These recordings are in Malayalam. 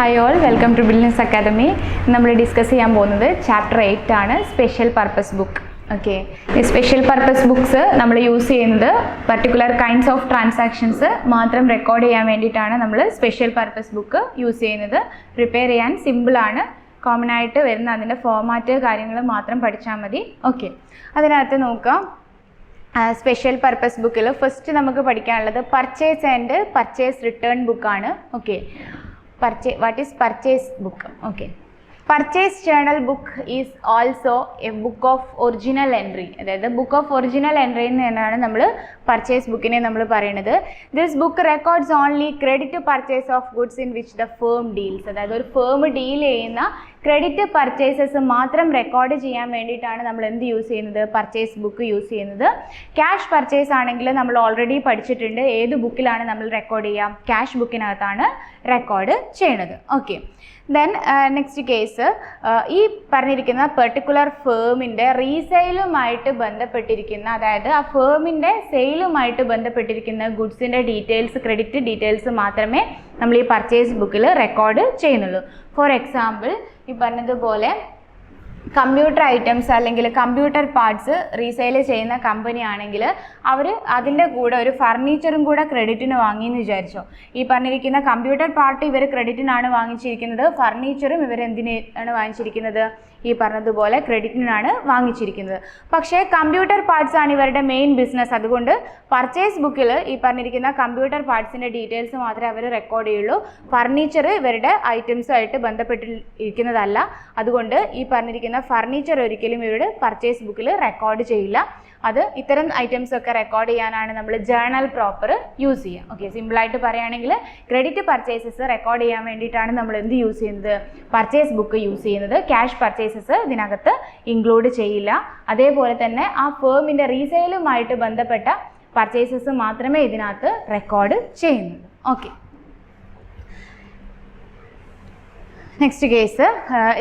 ഹായ് ഓൾ, വെൽക്കം ടു ബിൽനസ് അക്കാദമി. നമ്മൾ ഡിസ്കസ് ചെയ്യാൻ പോകുന്നത് ചാപ്റ്റർ 8 ആണ്, സ്പെഷ്യൽ പർപ്പസ് ബുക്ക്. ഓക്കെ, ഈ സ്പെഷ്യൽ പർപ്പസ് ബുക്സ് നമ്മൾ യൂസ് ചെയ്യുന്നത് പർട്ടിക്കുലർ കൈൻഡ്സ് ഓഫ് ട്രാൻസാക്ഷൻസ് മാത്രം റെക്കോർഡ് ചെയ്യാൻ വേണ്ടിയിട്ടാണ് നമ്മൾ സ്പെഷ്യൽ പർപ്പസ് ബുക്ക് യൂസ് ചെയ്യുന്നത്. പ്രിപ്പയർ ചെയ്യാൻ സിമ്പിളാണ്, കോമൺ ആയിട്ട് വരുന്ന അതിൻ്റെ ഫോർമാറ്റ് കാര്യങ്ങൾ മാത്രം പഠിച്ചാൽ മതി. ഓക്കെ, അതിനകത്ത് നോക്കാം. സ്പെഷ്യൽ പർപ്പസ് ബുക്കിൽ ഫസ്റ്റ് നമുക്ക് പഠിക്കാനുള്ളത് പർച്ചേസ് ആൻഡ് പർച്ചേസ് റിട്ടേൺ ബുക്കാണ്. Okay, what is purchase book? Okay, purchase journal book is also a book of original entry. അതായത് ബുക്ക് ഓഫ് ഒറിജിനൽ എൻട്രി എന്നാണ് നമ്മൾ പർച്ചേസ് ബുക്കിനെ നമ്മൾ പറയുന്നത്. This book records only credit purchase of goods in which the firm deals. അതായത് ഒരു ഫേം ഡീൽ ചെയ്യുന്ന ക്രെഡിറ്റ് പർച്ചേസസ് മാത്രം റെക്കോർഡ് ചെയ്യാൻ വേണ്ടിയിട്ടാണ് നമ്മൾ എന്ത് യൂസ് ചെയ്യുന്നത്, പർച്ചേസ് ബുക്ക് യൂസ് ചെയ്യുന്നത്. ക്യാഷ് പർച്ചേസ് ആണെങ്കിൽ നമ്മൾ ഓൾറെഡി പഠിച്ചിട്ടുണ്ട്, ഏത് ബുക്കിലാണ് നമ്മൾ റെക്കോർഡ് ചെയ്യുക, ക്യാഷ് ബുക്കിനകത്താണ് റെക്കോർഡ് ചെയ്യണത്. ഓക്കെ, ദെൻ നെക്സ്റ്റ് കേസ്, ഈ പറഞ്ഞിരിക്കുന്ന പെർട്ടിക്കുലർ ഫേമിൻ്റെ റീസെയിലുമായിട്ട് ബന്ധപ്പെട്ടിരിക്കുന്ന, അതായത് ആ ഫേമിൻ്റെ സെയിലുമായിട്ട് ബന്ധപ്പെട്ടിരിക്കുന്ന ഗുഡ്സിൻ്റെ ഡീറ്റെയിൽസ്, ക്രെഡിറ്റ് ഡീറ്റെയിൽസ് മാത്രമേ നമ്മൾ ഈ പർച്ചേസ് ബുക്കിൽ റെക്കോർഡ് ചെയ്യുന്നുള്ളൂ. ഫോർ എക്സാമ്പിൾ, ഈ പറഞ്ഞതുപോലെ കമ്പ്യൂട്ടർ ഐറ്റംസ് അല്ലെങ്കിൽ കമ്പ്യൂട്ടർ പാർട്സ് റീസെയിൽ ചെയ്യുന്ന കമ്പനി ആണെങ്കിൽ അവർ അതിൻ്റെ കൂടെ ഒരു ഫർണിച്ചറും കൂടെ ക്രെഡിറ്റിന് വാങ്ങിയെന്ന് വിചാരിച്ചോ. ഈ പറഞ്ഞിരിക്കുന്ന കമ്പ്യൂട്ടർ പാർട്ട് ഇവർ ക്രെഡിറ്റിനാണ് വാങ്ങിച്ചിരിക്കുന്നത്, ഫർണിച്ചറും ഇവർ എന്തിനാണ് വാങ്ങിച്ചിരിക്കുന്നത്, ഈ പറഞ്ഞതുപോലെ ക്രെഡിറ്റിനാണ് വാങ്ങിച്ചിരിക്കുന്നത്. പക്ഷേ കമ്പ്യൂട്ടർ പാർട്സ് ആണ് ഇവരുടെ മെയിൻ ബിസിനസ്. അതുകൊണ്ട് പർച്ചേസ് ബുക്കിൽ ഈ പറഞ്ഞിരിക്കുന്ന കമ്പ്യൂട്ടർ പാർട്സിൻ്റെ ഡീറ്റെയിൽസ് മാത്രമേ അവർ റെക്കോർഡ് ചെയ്യുള്ളൂ. ഫർണിച്ചർ ഇവരുടെ ഐറ്റംസുമായിട്ട് ബന്ധപ്പെട്ടിരിക്കുന്നതല്ല. അതുകൊണ്ട് ഈ പറഞ്ഞിരിക്കുന്ന ഫർണിച്ചർ ഒരിക്കലും ഇവരുടെ പർച്ചേസ് ബുക്കിൽ റെക്കോർഡ് ചെയ്യില്ല. അത് ഇത്തരം ഐറ്റംസ് ഒക്കെ റെക്കോർഡ് ചെയ്യാനാണ് നമ്മൾ ജേർണൽ പ്രോപ്പർ യൂസ് ചെയ്യുക. ഓക്കെ, സിമ്പിളായിട്ട് പറയുകയാണെങ്കിൽ ക്രെഡിറ്റ് പർച്ചേസസ് റെക്കോർഡ് ചെയ്യാൻ വേണ്ടിയിട്ടാണ് നമ്മൾ എന്ത് യൂസ് ചെയ്യുന്നത്, പർച്ചേസ് ബുക്ക് യൂസ് ചെയ്യുന്നത്. ക്യാഷ് പർച്ചേസസ് ഇതിനകത്ത് ഇൻക്ലൂഡ് ചെയ്യില്ല. അതേപോലെ തന്നെ ആ ഫേമിൻ്റെ റീസെയിലുമായിട്ട് ബന്ധപ്പെട്ട പർച്ചേസസ് മാത്രമേ ഇതിനകത്ത് റെക്കോർഡ് ചെയ്യുന്നുള്ളൂ. ഓക്കെ, നെക്സ്റ്റ് കേസ്,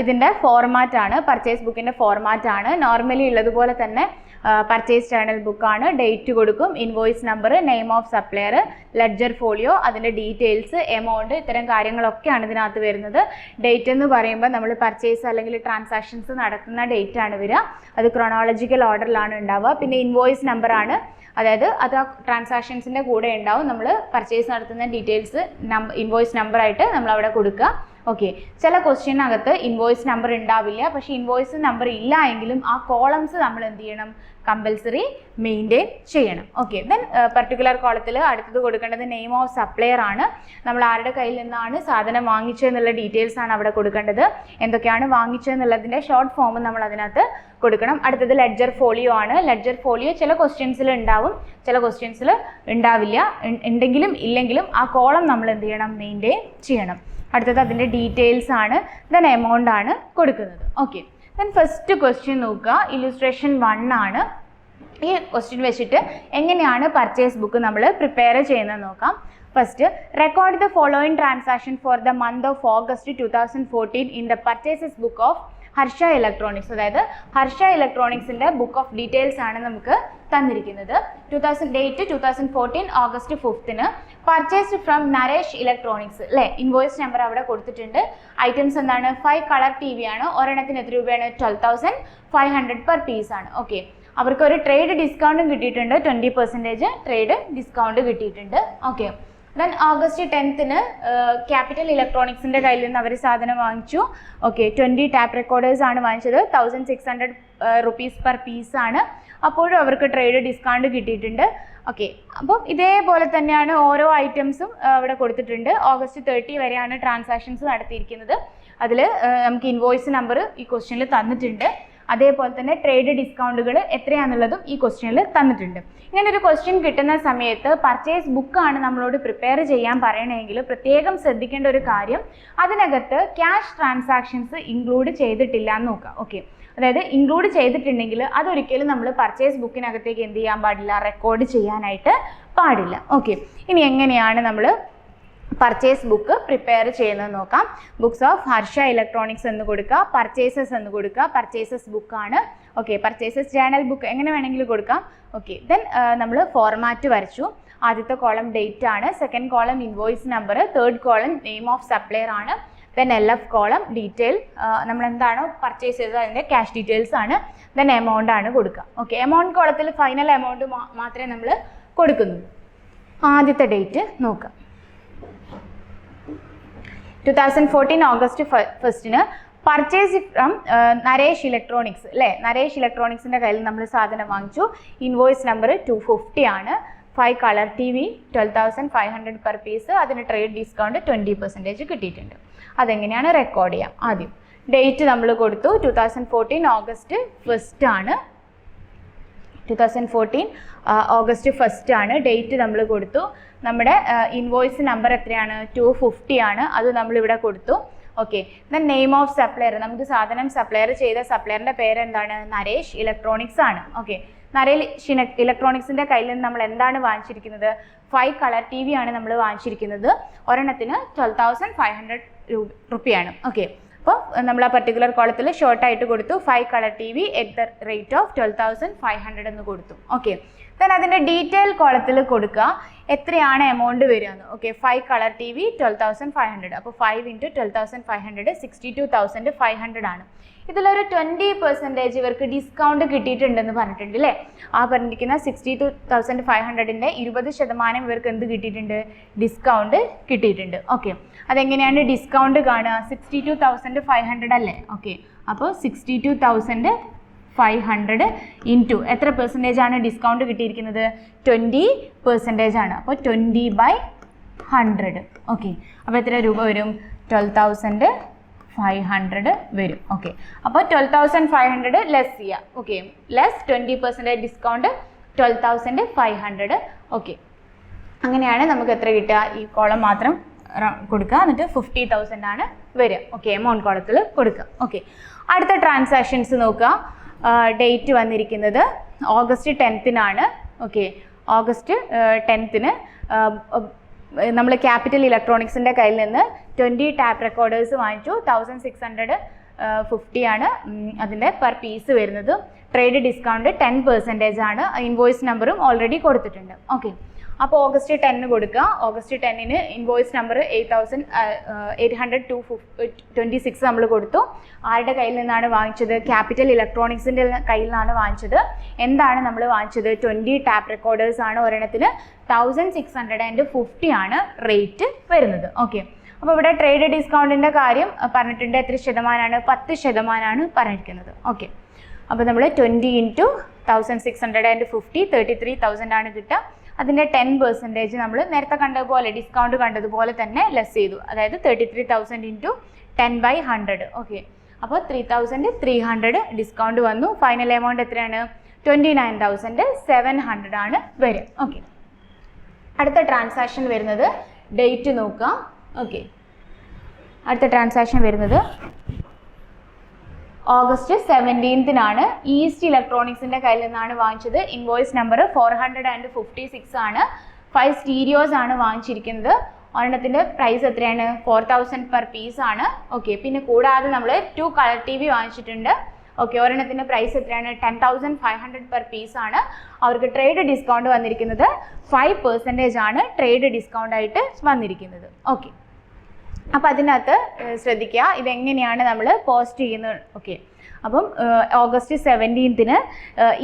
ഇതിൻ്റെ ഫോർമാറ്റാണ്, പർച്ചേസ് ബുക്കിൻ്റെ ഫോർമാറ്റാണ്. നോർമലി ഉള്ളതുപോലെ തന്നെ പർച്ചേസ് ജേർണൽ ബുക്കാണ്. ഡേറ്റ് കൊടുക്കും, invoice number, name of supplier, ledger folio, അതിൻ്റെ ഡീറ്റെയിൽസ്, എമൗണ്ട്, ഇത്തരം കാര്യങ്ങളൊക്കെയാണ് ഇതിനകത്ത് വരുന്നത്. ഡേറ്റ് എന്ന് പറയുമ്പോൾ നമ്മൾ പർച്ചേസ് അല്ലെങ്കിൽ ട്രാൻസാക്ഷൻസ് നടത്തുന്ന ഡേറ്റ് ആണ് വരിക. അത് ക്രോണോളജിക്കൽ ഓർഡറിലാണ് ഉണ്ടാവുക. പിന്നെ ഇൻവോയ്സ് നമ്പറാണ്, അതായത് അത് ആ ട്രാൻസാക്ഷൻസിൻ്റെ കൂടെ ഉണ്ടാവും. നമ്മൾ പർച്ചേസ് നടത്തുന്ന ഡീറ്റെയിൽസ് ഇൻവോയ്സ് നമ്പറായിട്ട് നമ്മൾ അവിടെ കൊടുക്കുക. ഓക്കെ, ചില ക്വസ്റ്റ്യനകത്ത് ഇൻവോയ്സ് നമ്പർ ഉണ്ടാവില്ല. പക്ഷേ ഇൻവോയ്സ് നമ്പർ ഇല്ല എങ്കിലും ആ കോളംസ് നമ്മൾ എന്ത് ചെയ്യണം, കമ്പൽസറി മെയിൻറ്റെയിൻ ചെയ്യണം. ഓക്കെ, ദെൻ പർട്ടിക്കുലർ കോളത്തിൽ അടുത്തത് കൊടുക്കേണ്ടത് നെയിം ഓഫ് സപ്ലയർ ആണ്. നമ്മൾ ആരുടെ കയ്യിൽ നിന്നാണ് സാധനം വാങ്ങിച്ചതെന്നുള്ള ഡീറ്റെയിൽസ് ആണ് അവിടെ കൊടുക്കേണ്ടത്. എന്തൊക്കെയാണ് വാങ്ങിച്ചതെന്നുള്ളതിൻ്റെ ഷോർട്ട് ഫോം നമ്മൾ അതിനകത്ത് കൊടുക്കണം. അടുത്തത് ലെഡ്ജർ ഫോളിയോ ആണ്. ലെഡ്ജർ ഫോളിയോ ചില ക്വസ്റ്റ്യൻസിൽ ഉണ്ടാവും, ചില ക്വസ്റ്റ്യൻസിൽ ഉണ്ടാവില്ല. ഉണ്ടെങ്കിലും ഇല്ലെങ്കിലും ആ കോളം നമ്മൾ എന്ത് ചെയ്യണം, മെയിൻറ്റെയിൻ ചെയ്യണം. അടുത്തത് അതിൻ്റെ ഡീറ്റെയിൽസ് ആണ്, ദെൻ എമൗണ്ട് ആണ് കൊടുക്കുന്നത്. ഓക്കെ, ദെൻ ഫസ്റ്റ് ക്വസ്റ്റ്യൻ നോക്കുക, ഇല്ലുസ്ട്രേഷൻ 1 ആണ്. ഈ ക്വസ്റ്റ്യൻ വെച്ചിട്ട് എങ്ങനെയാണ് പർച്ചേസ് ബുക്ക് നമ്മൾ പ്രിപ്പയർ ചെയ്യുന്നത് നോക്കാം. First, record the following transaction for the month of August 2014 in the purchases book of Harsha electronics. അതായത് ഹർഷ ഇലക്ട്രോണിക്സിൻ്റെ ബുക്ക് ഓഫ് ഡീറ്റെയിൽസ് ആണ് നമുക്ക് തന്നിരിക്കുന്നത്. ഡേറ്റ് 2014 ഓഗസ്റ്റ് 5 പർച്ചേസ്ഡ് ഫ്രം നരേഷ് ഇലക്ട്രോണിക്സ് അല്ലേ. ഇൻവോയ്സ് നമ്പർ അവിടെ കൊടുത്തിട്ടുണ്ട്. ഐറ്റംസ് എന്താണ്, 5 കളർ ടി വി ആണ്. ഒരെണ്ണത്തിന് എത്ര രൂപയാണ്, 12,500 പെർ പീസ് ആണ്. ഓക്കെ, അവർക്ക് ഒരു ട്രേഡ് ഡിസ്കൗണ്ടും കിട്ടിയിട്ടുണ്ട്, 20% ട്രേഡ് ഡിസ്കൗണ്ട് കിട്ടിയിട്ടുണ്ട്. ഓക്കെ, ദെൻ ഓഗസ്റ്റ് 10 ക്യാപിറ്റൽ ഇലക്ട്രോണിക്സിൻ്റെ കയ്യിൽ നിന്ന് അവർ സാധനം വാങ്ങിച്ചു. ഓക്കെ, 20 ടാപ്പ് റെക്കോർഡേഴ്സ് ആണ് വാങ്ങിച്ചത്, 1,600 rupees പെർ പീസ് ആണ്. അപ്പോഴും അവർക്ക് ട്രേഡ് ഡിസ്കൗണ്ട് കിട്ടിയിട്ടുണ്ട്. ഓക്കെ, അപ്പം ഇതേപോലെ തന്നെയാണ് ഓരോ ഐറ്റംസും അവിടെ കൊടുത്തിട്ടുണ്ട്. ഓഗസ്റ്റ് 30 വരെയാണ് ട്രാൻസാക്ഷൻസ് നടത്തിയിരിക്കുന്നത്. അതിൽ നമുക്ക് ഇൻവോയ്സ് നമ്പർ ഈ ക്വസ്റ്റ്യനിൽ തന്നിട്ടുണ്ട്. അതേപോലെ തന്നെ ട്രേഡ് ഡിസ്കൗണ്ടുകൾ എത്രയാണെന്നുള്ളതും ഈ ക്വസ്റ്റ്യനിൽ തന്നിട്ടുണ്ട്. ഇങ്ങനെ ഒരു ക്വസ്റ്റ്യൻ കിട്ടുന്ന സമയത്ത് പർച്ചേസ് ബുക്കാണ് നമ്മളോട് പ്രിപ്പയർ ചെയ്യാൻ പറയണമെങ്കിൽ പ്രത്യേകം ശ്രദ്ധിക്കേണ്ട ഒരു കാര്യം, അതിനകത്ത് ക്യാഷ് ട്രാൻസാക്ഷൻസ് ഇൻക്ലൂഡ് ചെയ്തിട്ടില്ല എന്ന് നോക്കുക. ഓക്കെ, അതായത് ഇൻക്ലൂഡ് ചെയ്തിട്ടുണ്ടെങ്കിൽ അതൊരിക്കലും നമ്മൾ പർച്ചേസ് ബുക്കിനകത്തേക്ക് എന്ത് ചെയ്യാൻ പാടില്ല, റെക്കോർഡ് ചെയ്യാനായിട്ട് പാടില്ല. ഓക്കെ, ഇനി എങ്ങനെയാണ് നമ്മൾ പർച്ചേസ് ബുക്ക് പ്രിപ്പയർ ചെയ്യുന്നത് നോക്കാം. ബുക്സ് ഓഫ് ഹർഷ ഇലക്ട്രോണിക്സ് എന്ന് കൊടുക്കുക, പർച്ചേസസ് എന്ന് കൊടുക്കുക. പർച്ചേസസ് ബുക്കാണ്. ഓക്കെ, പർച്ചേസസ് ജേർണൽ ബുക്ക് എങ്ങനെ വേണമെങ്കിലും കൊടുക്കാം. ഓക്കെ, ദെൻ നമ്മൾ ഫോർമാറ്റ് വരച്ചു. ആദ്യത്തെ കോളം ഡേറ്റ് ആണ്, second column invoice number, third column name of supplier ആണ്, ദെൻ LF കോളം ഡീറ്റെയിൽ, നമ്മൾ എന്താണോ പർച്ചേസ് ചെയ്തത് അതിൻ്റെ ക്യാഷ് ഡീറ്റെയിൽസ് ആണ്. ദെൻ എമൗണ്ട് ആണ് കൊടുക്കുക. ഓക്കെ, എമൗണ്ട് കോളത്തിൽ ഫൈനൽ എമൗണ്ട് മാത്രമേ നമ്മൾ കൊടുക്കുന്നുള്ളൂ. ആദ്യത്തെ ഡേറ്റ് നോക്കാം. 2014 August 1 purchase from Naresh electronics അല്ലേ. നരേഷ് ഇലക്ട്രോണിക്സിൻ്റെ കയ്യിൽ നമ്മൾ സാധനം വാങ്ങിച്ചു. ഇൻവോയ്സ് നമ്പർ 250 ആണ്. 5 കളർ TV 12,500 പെർ പീസ്. അതിന് ട്രേഡ് ഡിസ്കൗണ്ട് 20% കിട്ടിയിട്ടുണ്ട്. അതെങ്ങനെയാണ് റെക്കോർഡ് ചെയ്യാം. ആദ്യം ഡേറ്റ് നമ്മൾ കൊടുത്തു. 2014 ഓഗസ്റ്റ് 1 ആണ്. 2014 ഓഗസ്റ്റ് 1 ആണ്. ഡേറ്റ് നമ്മൾ കൊടുത്തു. നമ്മുടെ ഇൻവോയ്സ് നമ്പർ എത്രയാണ്? 250 ആണ്. അത് നമ്മളിവിടെ കൊടുത്തു. Okay, then name of supplier, നമുക്ക് സാധനം സപ്ലയർ ചെയ്ത സപ്ലയറിൻ്റെ പേര് എന്താണ്? നരേഷ് ഇലക്ട്രോണിക്സ് ആണ്. ഓക്കെ, നരേഷ് ഇലക്ട്രോണിക്സിൻ്റെ കയ്യിൽ നിന്ന് നമ്മൾ എന്താണ് വാങ്ങിച്ചിരിക്കുന്നത്? 5 കളർ TV ആണ് നമ്മൾ വാങ്ങിച്ചിരിക്കുന്നത്. ഒരെണ്ണത്തിന് 12,500 രൂപയാണ്. ഓക്കെ, അപ്പോൾ നമ്മൾ ആ പർട്ടിക്കുലർ കോളത്തിൽ ഷോർട്ടായിട്ട് കൊടുത്തു 5 colour TV at the rate of 12,500 എന്ന് കൊടുത്തു. ഓക്കെ, ദെൻ അതിൻ്റെ ഡീറ്റെയിൽ കോളത്തിൽ കൊടുക്കുക എത്രയാണ് എമൗണ്ട് വരികയെന്ന്. ഓക്കെ, 5 കളർ TV 12,500, അപ്പോൾ 5 × 12,500 62,500 ആണ്. ഇതിലൊരു 20% ഇവർക്ക് ഡിസ്കൗണ്ട് കിട്ടിയിട്ടുണ്ടെന്ന് പറഞ്ഞിട്ടുണ്ട് അല്ലേ. ആ പറഞ്ഞിരിക്കുന്ന 62,500ൻ്റെ 20% ഇവർക്ക് എന്ത് കിട്ടിയിട്ടുണ്ട്? ഡിസ്കൗണ്ട് കിട്ടിയിട്ടുണ്ട്. ഓക്കെ, അതെങ്ങനെയാണ് ഡിസ്കൗണ്ട് കാണുക? 62,500 അല്ലേ. ഓക്കെ, അപ്പോൾ 62,500 ഇൻറ്റു എത്ര പെർസെൻറ്റേജ് ആണ് ഡിസ്കൗണ്ട് കിട്ടിയിരിക്കുന്നത്? 20% ആണ്. അപ്പോൾ 20/100. ഓക്കെ, അപ്പോൾ എത്ര രൂപ വരും? 12,500 വരും. ഓക്കെ, അപ്പോൾ 12,500 ലെസ് ചെയ്യുക. Okay, less 20% discount 12,500. ഓക്കെ, അങ്ങനെയാണ് നമുക്ക് എത്ര കിട്ടുക? ഈ കോളം മാത്രം കൊടുക്കുക, എന്നിട്ട് 50,000 ആണ് വരിക. ഓക്കെ, എമൗണ്ട് കോളത്തിൽ കൊടുക്കുക. ഓക്കെ, അടുത്ത ട്രാൻസാക്ഷൻസ് നോക്കുക. ഡേറ്റ് വന്നിരിക്കുന്നത് ഓഗസ്റ്റ് 10 ഓക്കെ, ഓഗസ്റ്റ് 10 നമ്മൾ ക്യാപിറ്റൽ ഇലക്ട്രോണിക്സിൻ്റെ കയ്യിൽ നിന്ന് 20 ടാപ്പ് റെക്കോർഡേഴ്സ് വാങ്ങിച്ചു. 1,650 ആണ് അതിൻ്റെ പെർ പീസ് വരുന്നത്. ട്രേഡ് ഡിസ്കൗണ്ട് 10% ആണ്. ഇൻവോയ്സ് നമ്പറും ഓൾറെഡി കൊടുത്തിട്ടുണ്ട്. ഓക്കെ, അപ്പോൾ ഓഗസ്റ്റ് 10 കൊടുക്കുക. ഓഗസ്റ്റ് 10 ഇൻവോയ്സ് നമ്പർ 8,800,226 നമ്മൾ കൊടുത്തു. ആരുടെ കയ്യിൽ നിന്നാണ് വാങ്ങിച്ചത്? ക്യാപിറ്റൽ ഇലക്ട്രോണിക്സിൻ്റെ കയ്യിൽ നിന്നാണ് വാങ്ങിച്ചത്. എന്താണ് നമ്മൾ വാങ്ങിച്ചത്? 20 ടാപ്പ് റെക്കോർഡേഴ്സ് ആണ്. ഒരെണ്ണത്തിന് 1,650 ആണ് റേറ്റ് വരുന്നത്. ഓക്കെ, അപ്പോൾ ഇവിടെ ട്രേഡ് ഡിസ്കൗണ്ടിൻ്റെ കാര്യം പറഞ്ഞിട്ടുണ്ട്. എത്ര ശതമാനമാണ്? 10% പറഞ്ഞിരിക്കുന്നത്. ഓക്കെ, അപ്പോൾ നമ്മൾ 20 × 1,650 33,000 ആണ് കിട്ടുക. അതിൻ്റെ 10% നമ്മൾ നേരത്തെ കണ്ടതുപോലെ ഡിസ്കൗണ്ട് കണ്ടതുപോലെ തന്നെ ലെസ് ചെയ്തു. അതായത് 33,000 × 10/100. ഓക്കെ, അപ്പോൾ 3,300 ഡിസ്കൗണ്ട് വന്നു. ഫൈനൽ എമൗണ്ട് എത്രയാണ്? 29,700 ആണ് വരിക. ഓക്കെ, അടുത്ത ട്രാൻസാക്ഷൻ വരുന്നത് ഡേറ്റ് നോക്കുക. ഓക്കെ, അടുത്ത ട്രാൻസാക്ഷൻ വരുന്നത് ഓഗസ്റ്റ് 17 ഈസ്റ്റ് ഇലക്ട്രോണിക്സിൻ്റെ കയ്യിൽ നിന്നാണ് വാങ്ങിച്ചത്. ഇൻവോയ്സ് നമ്പർ 456 ആണ്. 5 സ്റ്റീരിയോസ് ആണ് വാങ്ങിച്ചിരിക്കുന്നത്. ഒരെണ്ണത്തിൻ്റെ പ്രൈസ് എത്രയാണ്? 4,000 പെർ പീസ് ആണ്. ഓക്കെ, പിന്നെ കൂടാതെ നമ്മൾ 2 കളർ TV വാങ്ങിച്ചിട്ടുണ്ട്. ഓക്കെ, ഒരെണ്ണത്തിൻ്റെ പ്രൈസ് എത്രയാണ്? 10,500 പെർ പീസ് ആണ്. അവർക്ക് ട്രേഡ് ഡിസ്കൗണ്ട് വന്നിരിക്കുന്നത് 5% ആണ് ട്രേഡ് ഡിസ്കൗണ്ട് ആയിട്ട് വന്നിരിക്കുന്നത്. ഓക്കെ, അപ്പോൾ അതിനകത്ത് ശ്രദ്ധിക്കുക ഇതെങ്ങനെയാണ് നമ്മൾ പോസ്റ്റ് ചെയ്യുന്നത്. ഓക്കെ, അപ്പം ഓഗസ്റ്റ് 17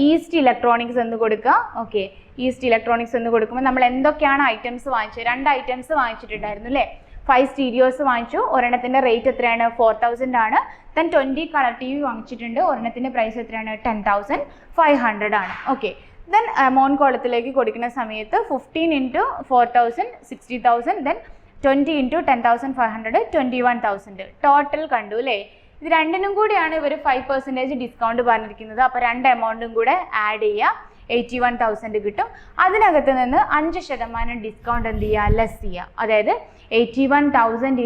ഈസ്റ്റ് ഇലക്ട്രോണിക്സ് എന്ന് കൊടുക്കുക. ഓക്കെ, ഈസ്റ്റ് ഇലക്ട്രോണിക്സ് എന്ന് കൊടുക്കുമ്പോൾ നമ്മൾ എന്തൊക്കെയാണ് ഐറ്റംസ് വാങ്ങിച്ചത്? 2 ഐറ്റംസ് വാങ്ങിച്ചിട്ടുണ്ടായിരുന്നു അല്ലേ. 5 സ്റ്റീരിയോസ് വാങ്ങിച്ചു. ഒരെണ്ണത്തിൻ്റെ റേറ്റ് എത്രയാണ്? 4,000 ആണ്. ദെൻ 20 കളർ TV വാങ്ങിച്ചിട്ടുണ്ട്. ഒരെണ്ണത്തിൻ്റെ പ്രൈസ് എത്രയാണ്? 10,500 ആണ്. ഓക്കെ, ദെൻ എമൗണ്ട് കോളത്തിലേക്ക് കൊടുക്കുന്ന സമയത്ത് 15 × 4,000 60,000, ദെൻ 20 × 10,500 21,000 ടോട്ടൽ കണ്ടു അല്ലേ. ഇത് രണ്ടിനും കൂടിയാണ് ഇവർ 5% ഡിസ്കൗണ്ട് പറഞ്ഞിരിക്കുന്നത്. അപ്പോൾ 2 എമൗണ്ടും കൂടെ ആഡ് ചെയ്യുക, 81,000 കിട്ടും. അതിനകത്ത് നിന്ന് 5% ഡിസ്കൗണ്ട് എന്ത് ചെയ്യുക? ലെസ് ചെയ്യുക. അതായത് 81,000 ×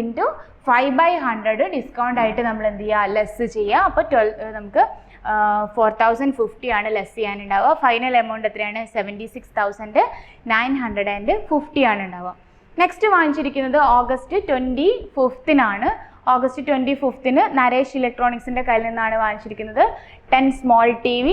5/100 ഡിസ്കൗണ്ട് ആയിട്ട് നമ്മൾ എന്ത് ചെയ്യുക? ലെസ് ചെയ്യുക. അപ്പോൾ നമുക്ക് 4,050 ആണ് ലെസ് ചെയ്യാനുണ്ടാവുക. ഫൈനൽ എമൗണ്ട് എത്രയാണ്? 76,950 ആണ് ഉണ്ടാവുക. നെക്സ്റ്റ് വാങ്ങിച്ചിരിക്കുന്നത് ഓഗസ്റ്റ് 25 ഓഗസ്റ്റ് 25 നരേഷ് ഇലക്ട്രോണിക്സിൻ്റെ കയ്യിൽ നിന്നാണ് വാങ്ങിച്ചിരിക്കുന്നത്. 10 സ്മോൾ TV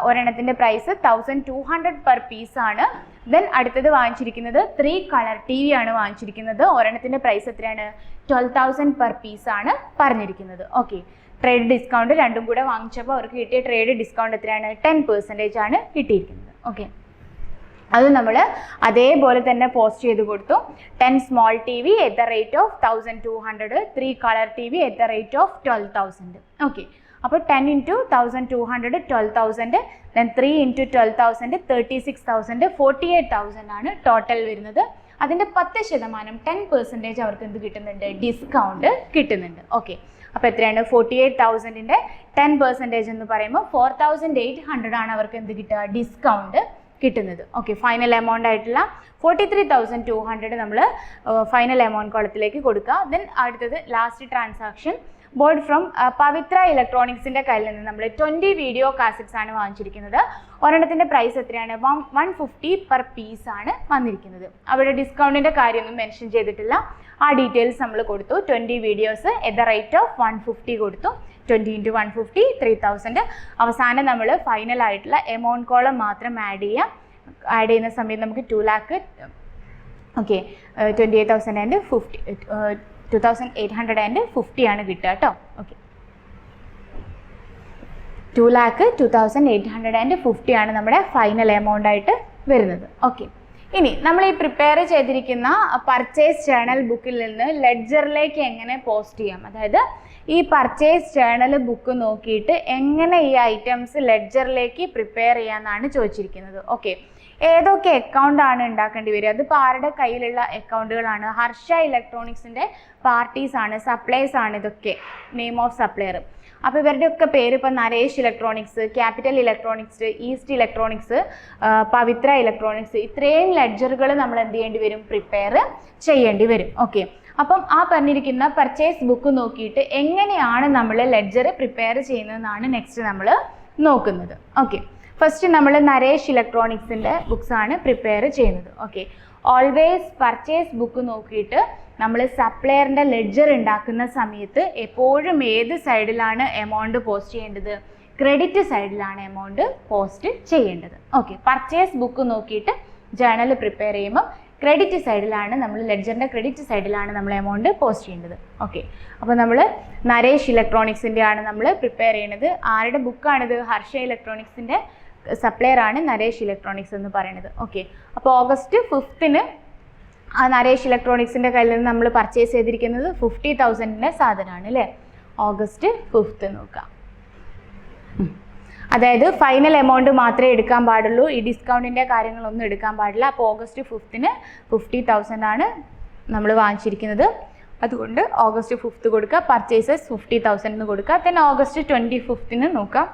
ഒരെണ്ണത്തിൻ്റെ പ്രൈസ് 1,200 പെർ പീസ് ആണ്. ദെൻ അടുത്തത് വാങ്ങിച്ചിരിക്കുന്നത് 3 കളർ TV ആണ് വാങ്ങിച്ചിരിക്കുന്നത്. ഒരെണ്ണത്തിൻ്റെ പ്രൈസ് എത്രയാണ്? 12,000 പെർ പീസ് ആണ് പറഞ്ഞിരിക്കുന്നത്. ഓക്കെ, ട്രേഡ് ഡിസ്കൗണ്ട് രണ്ടും കൂടെ വാങ്ങിച്ചപ്പോൾ അവർക്ക് കിട്ടിയ ട്രേഡ് ഡിസ്കൗണ്ട് എത്രയാണ്? 10% ആണ് കിട്ടിയിരിക്കുന്നത്. ഓക്കെ, അത് നമ്മൾ അതേപോലെ തന്നെ പോസ്റ്റ് ചെയ്ത് കൊടുത്തു. 10 small TV at the rate of 1,200, 3 colour TV at the rate of 12,000. Okay, അപ്പോൾ 10 into 1,200 12,000, then 3 into 12,000 36,000, 48,000 ആണ് ടോട്ടൽ വരുന്നത്. അതിൻ്റെ 10% 10% അവർക്ക് എന്ത് കിട്ടുന്നുണ്ട്? ഡിസ്കൗണ്ട് കിട്ടുന്നുണ്ട്. ഓക്കെ, അപ്പോൾ എത്രയാണ്? 48,000ൻ്റെ 10% എന്ന് പറയുമ്പോൾ 4,800 ആണ് അവർക്ക് എന്ത് കിട്ടുക? ഡിസ്കൗണ്ട് കിട്ടുന്നത്. ഓക്കെ, ഫൈനൽ എമൗണ്ട് ആയിട്ടുള്ള 43,200 നമ്മൾ ഫൈനൽ എമൗണ്ട് കോളത്തിലേക്ക് കൊടുക്കുക. ദെൻ അടുത്തത് ലാസ്റ്റ് ട്രാൻസാക്ഷൻ ബോർഡ് ഫ്രം പവിത്ര ഇലക്ട്രോണിക്സിൻ്റെ കയ്യിൽ നിന്ന് നമ്മൾ 20 വീഡിയോ കാസറ്റ്സ് ആണ് വാങ്ങിച്ചിരിക്കുന്നത്. ഒരെണ്ണത്തിൻ്റെ പ്രൈസ് എത്രയാണ്? 150 പെർ പീസ് ആണ് വന്നിരിക്കുന്നത്. അവിടെ ഡിസ്കൗണ്ടിൻ്റെ കാര്യമൊന്നും മെൻഷൻ ചെയ്തിട്ടില്ല. ആ ഡീറ്റെയിൽസ് നമ്മൾ കൊടുത്തു. 20 videos at the rate of 150 കൊടുത്തു. 20 into 150 3,000. അവസാനം നമ്മൾ ഫൈനൽ ആയിട്ടുള്ള എമൗണ്ട് കോളം മാത്രം ആഡ് ചെയ്യുന്ന സമയത്ത് നമുക്ക് 2 lakh, ഓക്കെ, 2,850 ആണ് കിട്ടുക കേട്ടോ. ഓക്കെ, 2,02,850 ആണ് നമ്മുടെ ഫൈനൽ എമൗണ്ട് ആയിട്ട് വരുന്നത്. ഓക്കെ, ഇനി നമ്മൾ ഈ പ്രിപ്പയർ ചെയ്തിരിക്കുന്ന പർച്ചേസ് ജേണൽ ബുക്കിൽ നിന്ന് ലെഡ്ജറിലേക്ക് എങ്ങനെ പോസ്റ്റ് ചെയ്യാം, അതായത് ഈ പർച്ചേസ് ജേണൽ ബുക്ക് നോക്കിയിട്ട് എങ്ങനെ ഈ ഐറ്റംസ് ലെഡ്ജറിലേക്ക് പ്രിപ്പയർ ചെയ്യാമെന്നാണ് ചോദിച്ചിരിക്കുന്നത്. ഓക്കെ, ഏതൊക്കെ അക്കൗണ്ട് ആണ് ഉണ്ടാക്കേണ്ടി വരിക? അതിപ്പോൾ ആരുടെ കയ്യിലുള്ള അക്കൗണ്ടുകളാണ്? ഹർഷ ഇലക്ട്രോണിക്സിൻ്റെ പാർട്ടീസ് ആണ്, സപ്ലൈസ് ആണ് ഇതൊക്കെ, നെയിം ഓഫ് സപ്ലയർ. അപ്പോൾ ഇവരുടെ ഒക്കെ പേര് ഇപ്പോൾ Naresh electronics, capital electronics, east electronics, Pavithra electronics, ഇത്രയും ലെഡ്ജറുകൾ നമ്മൾ എന്ത് ചെയ്യേണ്ടി വരും? പ്രിപ്പയർ ചെയ്യേണ്ടി വരും. ഓക്കെ, അപ്പം ആ പറഞ്ഞിരിക്കുന്ന പർച്ചേസ് ബുക്ക് നോക്കിയിട്ട് എങ്ങനെയാണ് നമ്മൾ ലെഡ്ജർ പ്രിപ്പയർ ചെയ്യുന്നതെന്നാണ് നെക്സ്റ്റ് നമ്മൾ നോക്കുന്നത്. ഓക്കെ, ഫസ്റ്റ് നമ്മൾ നരേഷ് ഇലക്ട്രോണിക്സിൻ്റെ ബുക്സ് ആണ് പ്രിപ്പയർ ചെയ്യുന്നത്. ഓക്കെ, ഓൾവേസ് പർച്ചേസ് ബുക്ക് നോക്കിയിട്ട് നമ്മൾ സപ്ലയറിൻ്റെ ലെഡ്ജർ ഉണ്ടാക്കുന്ന സമയത്ത് എപ്പോഴും ഏത് സൈഡിലാണ് എമൗണ്ട് പോസ്റ്റ് ചെയ്യേണ്ടത്? ക്രെഡിറ്റ് സൈഡിലാണ് എമൗണ്ട് പോസ്റ്റ് ചെയ്യേണ്ടത്. ഓക്കെ, പർച്ചേസ് ബുക്ക് നോക്കിയിട്ട് ജേണൽ പ്രിപ്പയർ ചെയ്യുമ്പോൾ ക്രെഡിറ്റ് സൈഡിലാണ് നമ്മൾ ലെഡ്ജറിൻ്റെ ക്രെഡിറ്റ് സൈഡിലാണ് നമ്മൾ എമൗണ്ട് പോസ്റ്റ് ചെയ്യേണ്ടത്. ഓക്കെ, അപ്പോൾ നമ്മൾ നരേഷ് ഇലക്ട്രോണിക്സിൻ്റെ ആണ് നമ്മൾ പ്രിപ്പയർ ചെയ്യുന്നത്. ആരുടെ ബുക്കാണിത്? ഹർഷ ഇലക്ട്രോണിക്സിൻ്റെ സപ്ലയർ ആണ് നരേഷ് ഇലക്ട്രോണിക്സ് എന്ന് പറയുന്നത്. ഓക്കെ, അപ്പോൾ August 5th ആ നരേഷ് ഇലക്ട്രോണിക്സിൻ്റെ കയ്യിൽ നിന്ന് നമ്മൾ പർച്ചേസ് ചെയ്തിരിക്കുന്നത് 50,000ൻ്റെ സാധനമാണ് അല്ലേ? August 5th നോക്കാം. അതായത് ഫൈനൽ എമൗണ്ട് മാത്രമേ എടുക്കാൻ പാടുള്ളൂ, ഈ ഡിസ്കൗണ്ടിൻ്റെ കാര്യങ്ങളൊന്നും എടുക്കാൻ പാടില്ല. അപ്പോൾ August 5th 50,000 ആണ് നമ്മൾ വാങ്ങിച്ചിരിക്കുന്നത്. അതുകൊണ്ട് August 5th കൊടുക്കുക, പർച്ചേസസ് 50,000 എന്ന് കൊടുക്കുക. then August 25th നോക്കാം.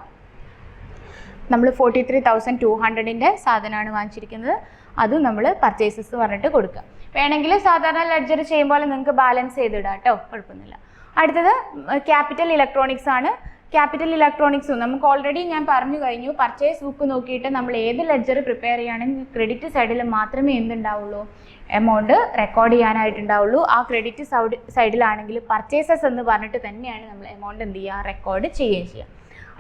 നമ്മൾ 43,200ൻ്റെ സാധനമാണ് വാങ്ങിച്ചിരിക്കുന്നത്. അതും നമ്മൾ പർച്ചേസസ് പറഞ്ഞിട്ട് കൊടുക്കുക. വേണമെങ്കിൽ സാധാരണ ലെഡ്ജർ ചെയ്യുമ്പോൾ നിങ്ങൾക്ക് ബാലൻസ് ചെയ്തിടാം കേട്ടോ, കുഴപ്പമൊന്നുമില്ല. അടുത്തത് ക്യാപിറ്റൽ ഇലക്ട്രോണിക്സ് ആണ്. ക്യാപിറ്റൽ ഇലക്ട്രോണിക്സും നമുക്ക് ഓൾറെഡി ഞാൻ പറഞ്ഞു കഴിഞ്ഞു. പർച്ചേസ് ബുക്ക് നോക്കിയിട്ട് നമ്മൾ ഏത് ലെഡ്ജർ പ്രിപ്പയർ ചെയ്യുകയാണെങ്കിൽ ക്രെഡിറ്റ് സൈഡിൽ മാത്രമേ എന്തുണ്ടാവുള്ളൂ? Amount record ചെയ്യാനായിട്ടുണ്ടാവുള്ളൂ. ആ ക്രെഡിറ്റ് സൈഡിലാണെങ്കിൽ പർച്ചേസസ് എന്ന് പറഞ്ഞിട്ട് തന്നെയാണ് നമ്മൾ എമൗണ്ട് എന്ത് ചെയ്യുക? റെക്കോർഡ് ചെയ്യുകയും ചെയ്യുക.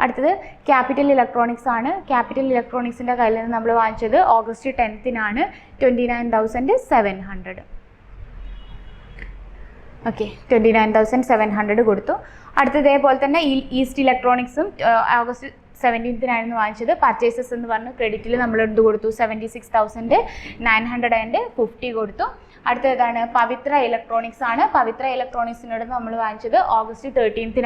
അടുത്തത് ക്യാപിറ്റൽ ഇലക്ട്രോണിക്സ് ആണ്. ക്യാപിറ്റൽ ഇലക്ട്രോണിക്സിൻ്റെ കയ്യിൽ നിന്ന് നമ്മൾ വാങ്ങിച്ചത് August 10th 29,700. ഓക്കെ, 29,700 കൊടുത്തു. അടുത്തതേപോലെ തന്നെ ഈസ്റ്റ് ഇലക്ട്രോണിക്സും August 17th വാങ്ങിച്ചത്. പർച്ചേസസ് എന്ന് പറഞ്ഞു ക്രെഡിറ്റിൽ നമ്മൾ എന്ത് കൊടുത്തു? 76,950 കൊടുത്തു. അടുത്തതാണ് പവിത്ര ഇലക്ട്രോണിക്സ് ആണ്. പവിത്ര ഇലക്ട്രോണിക്സിനോട് നമ്മൾ വാങ്ങിച്ചത് August 13th.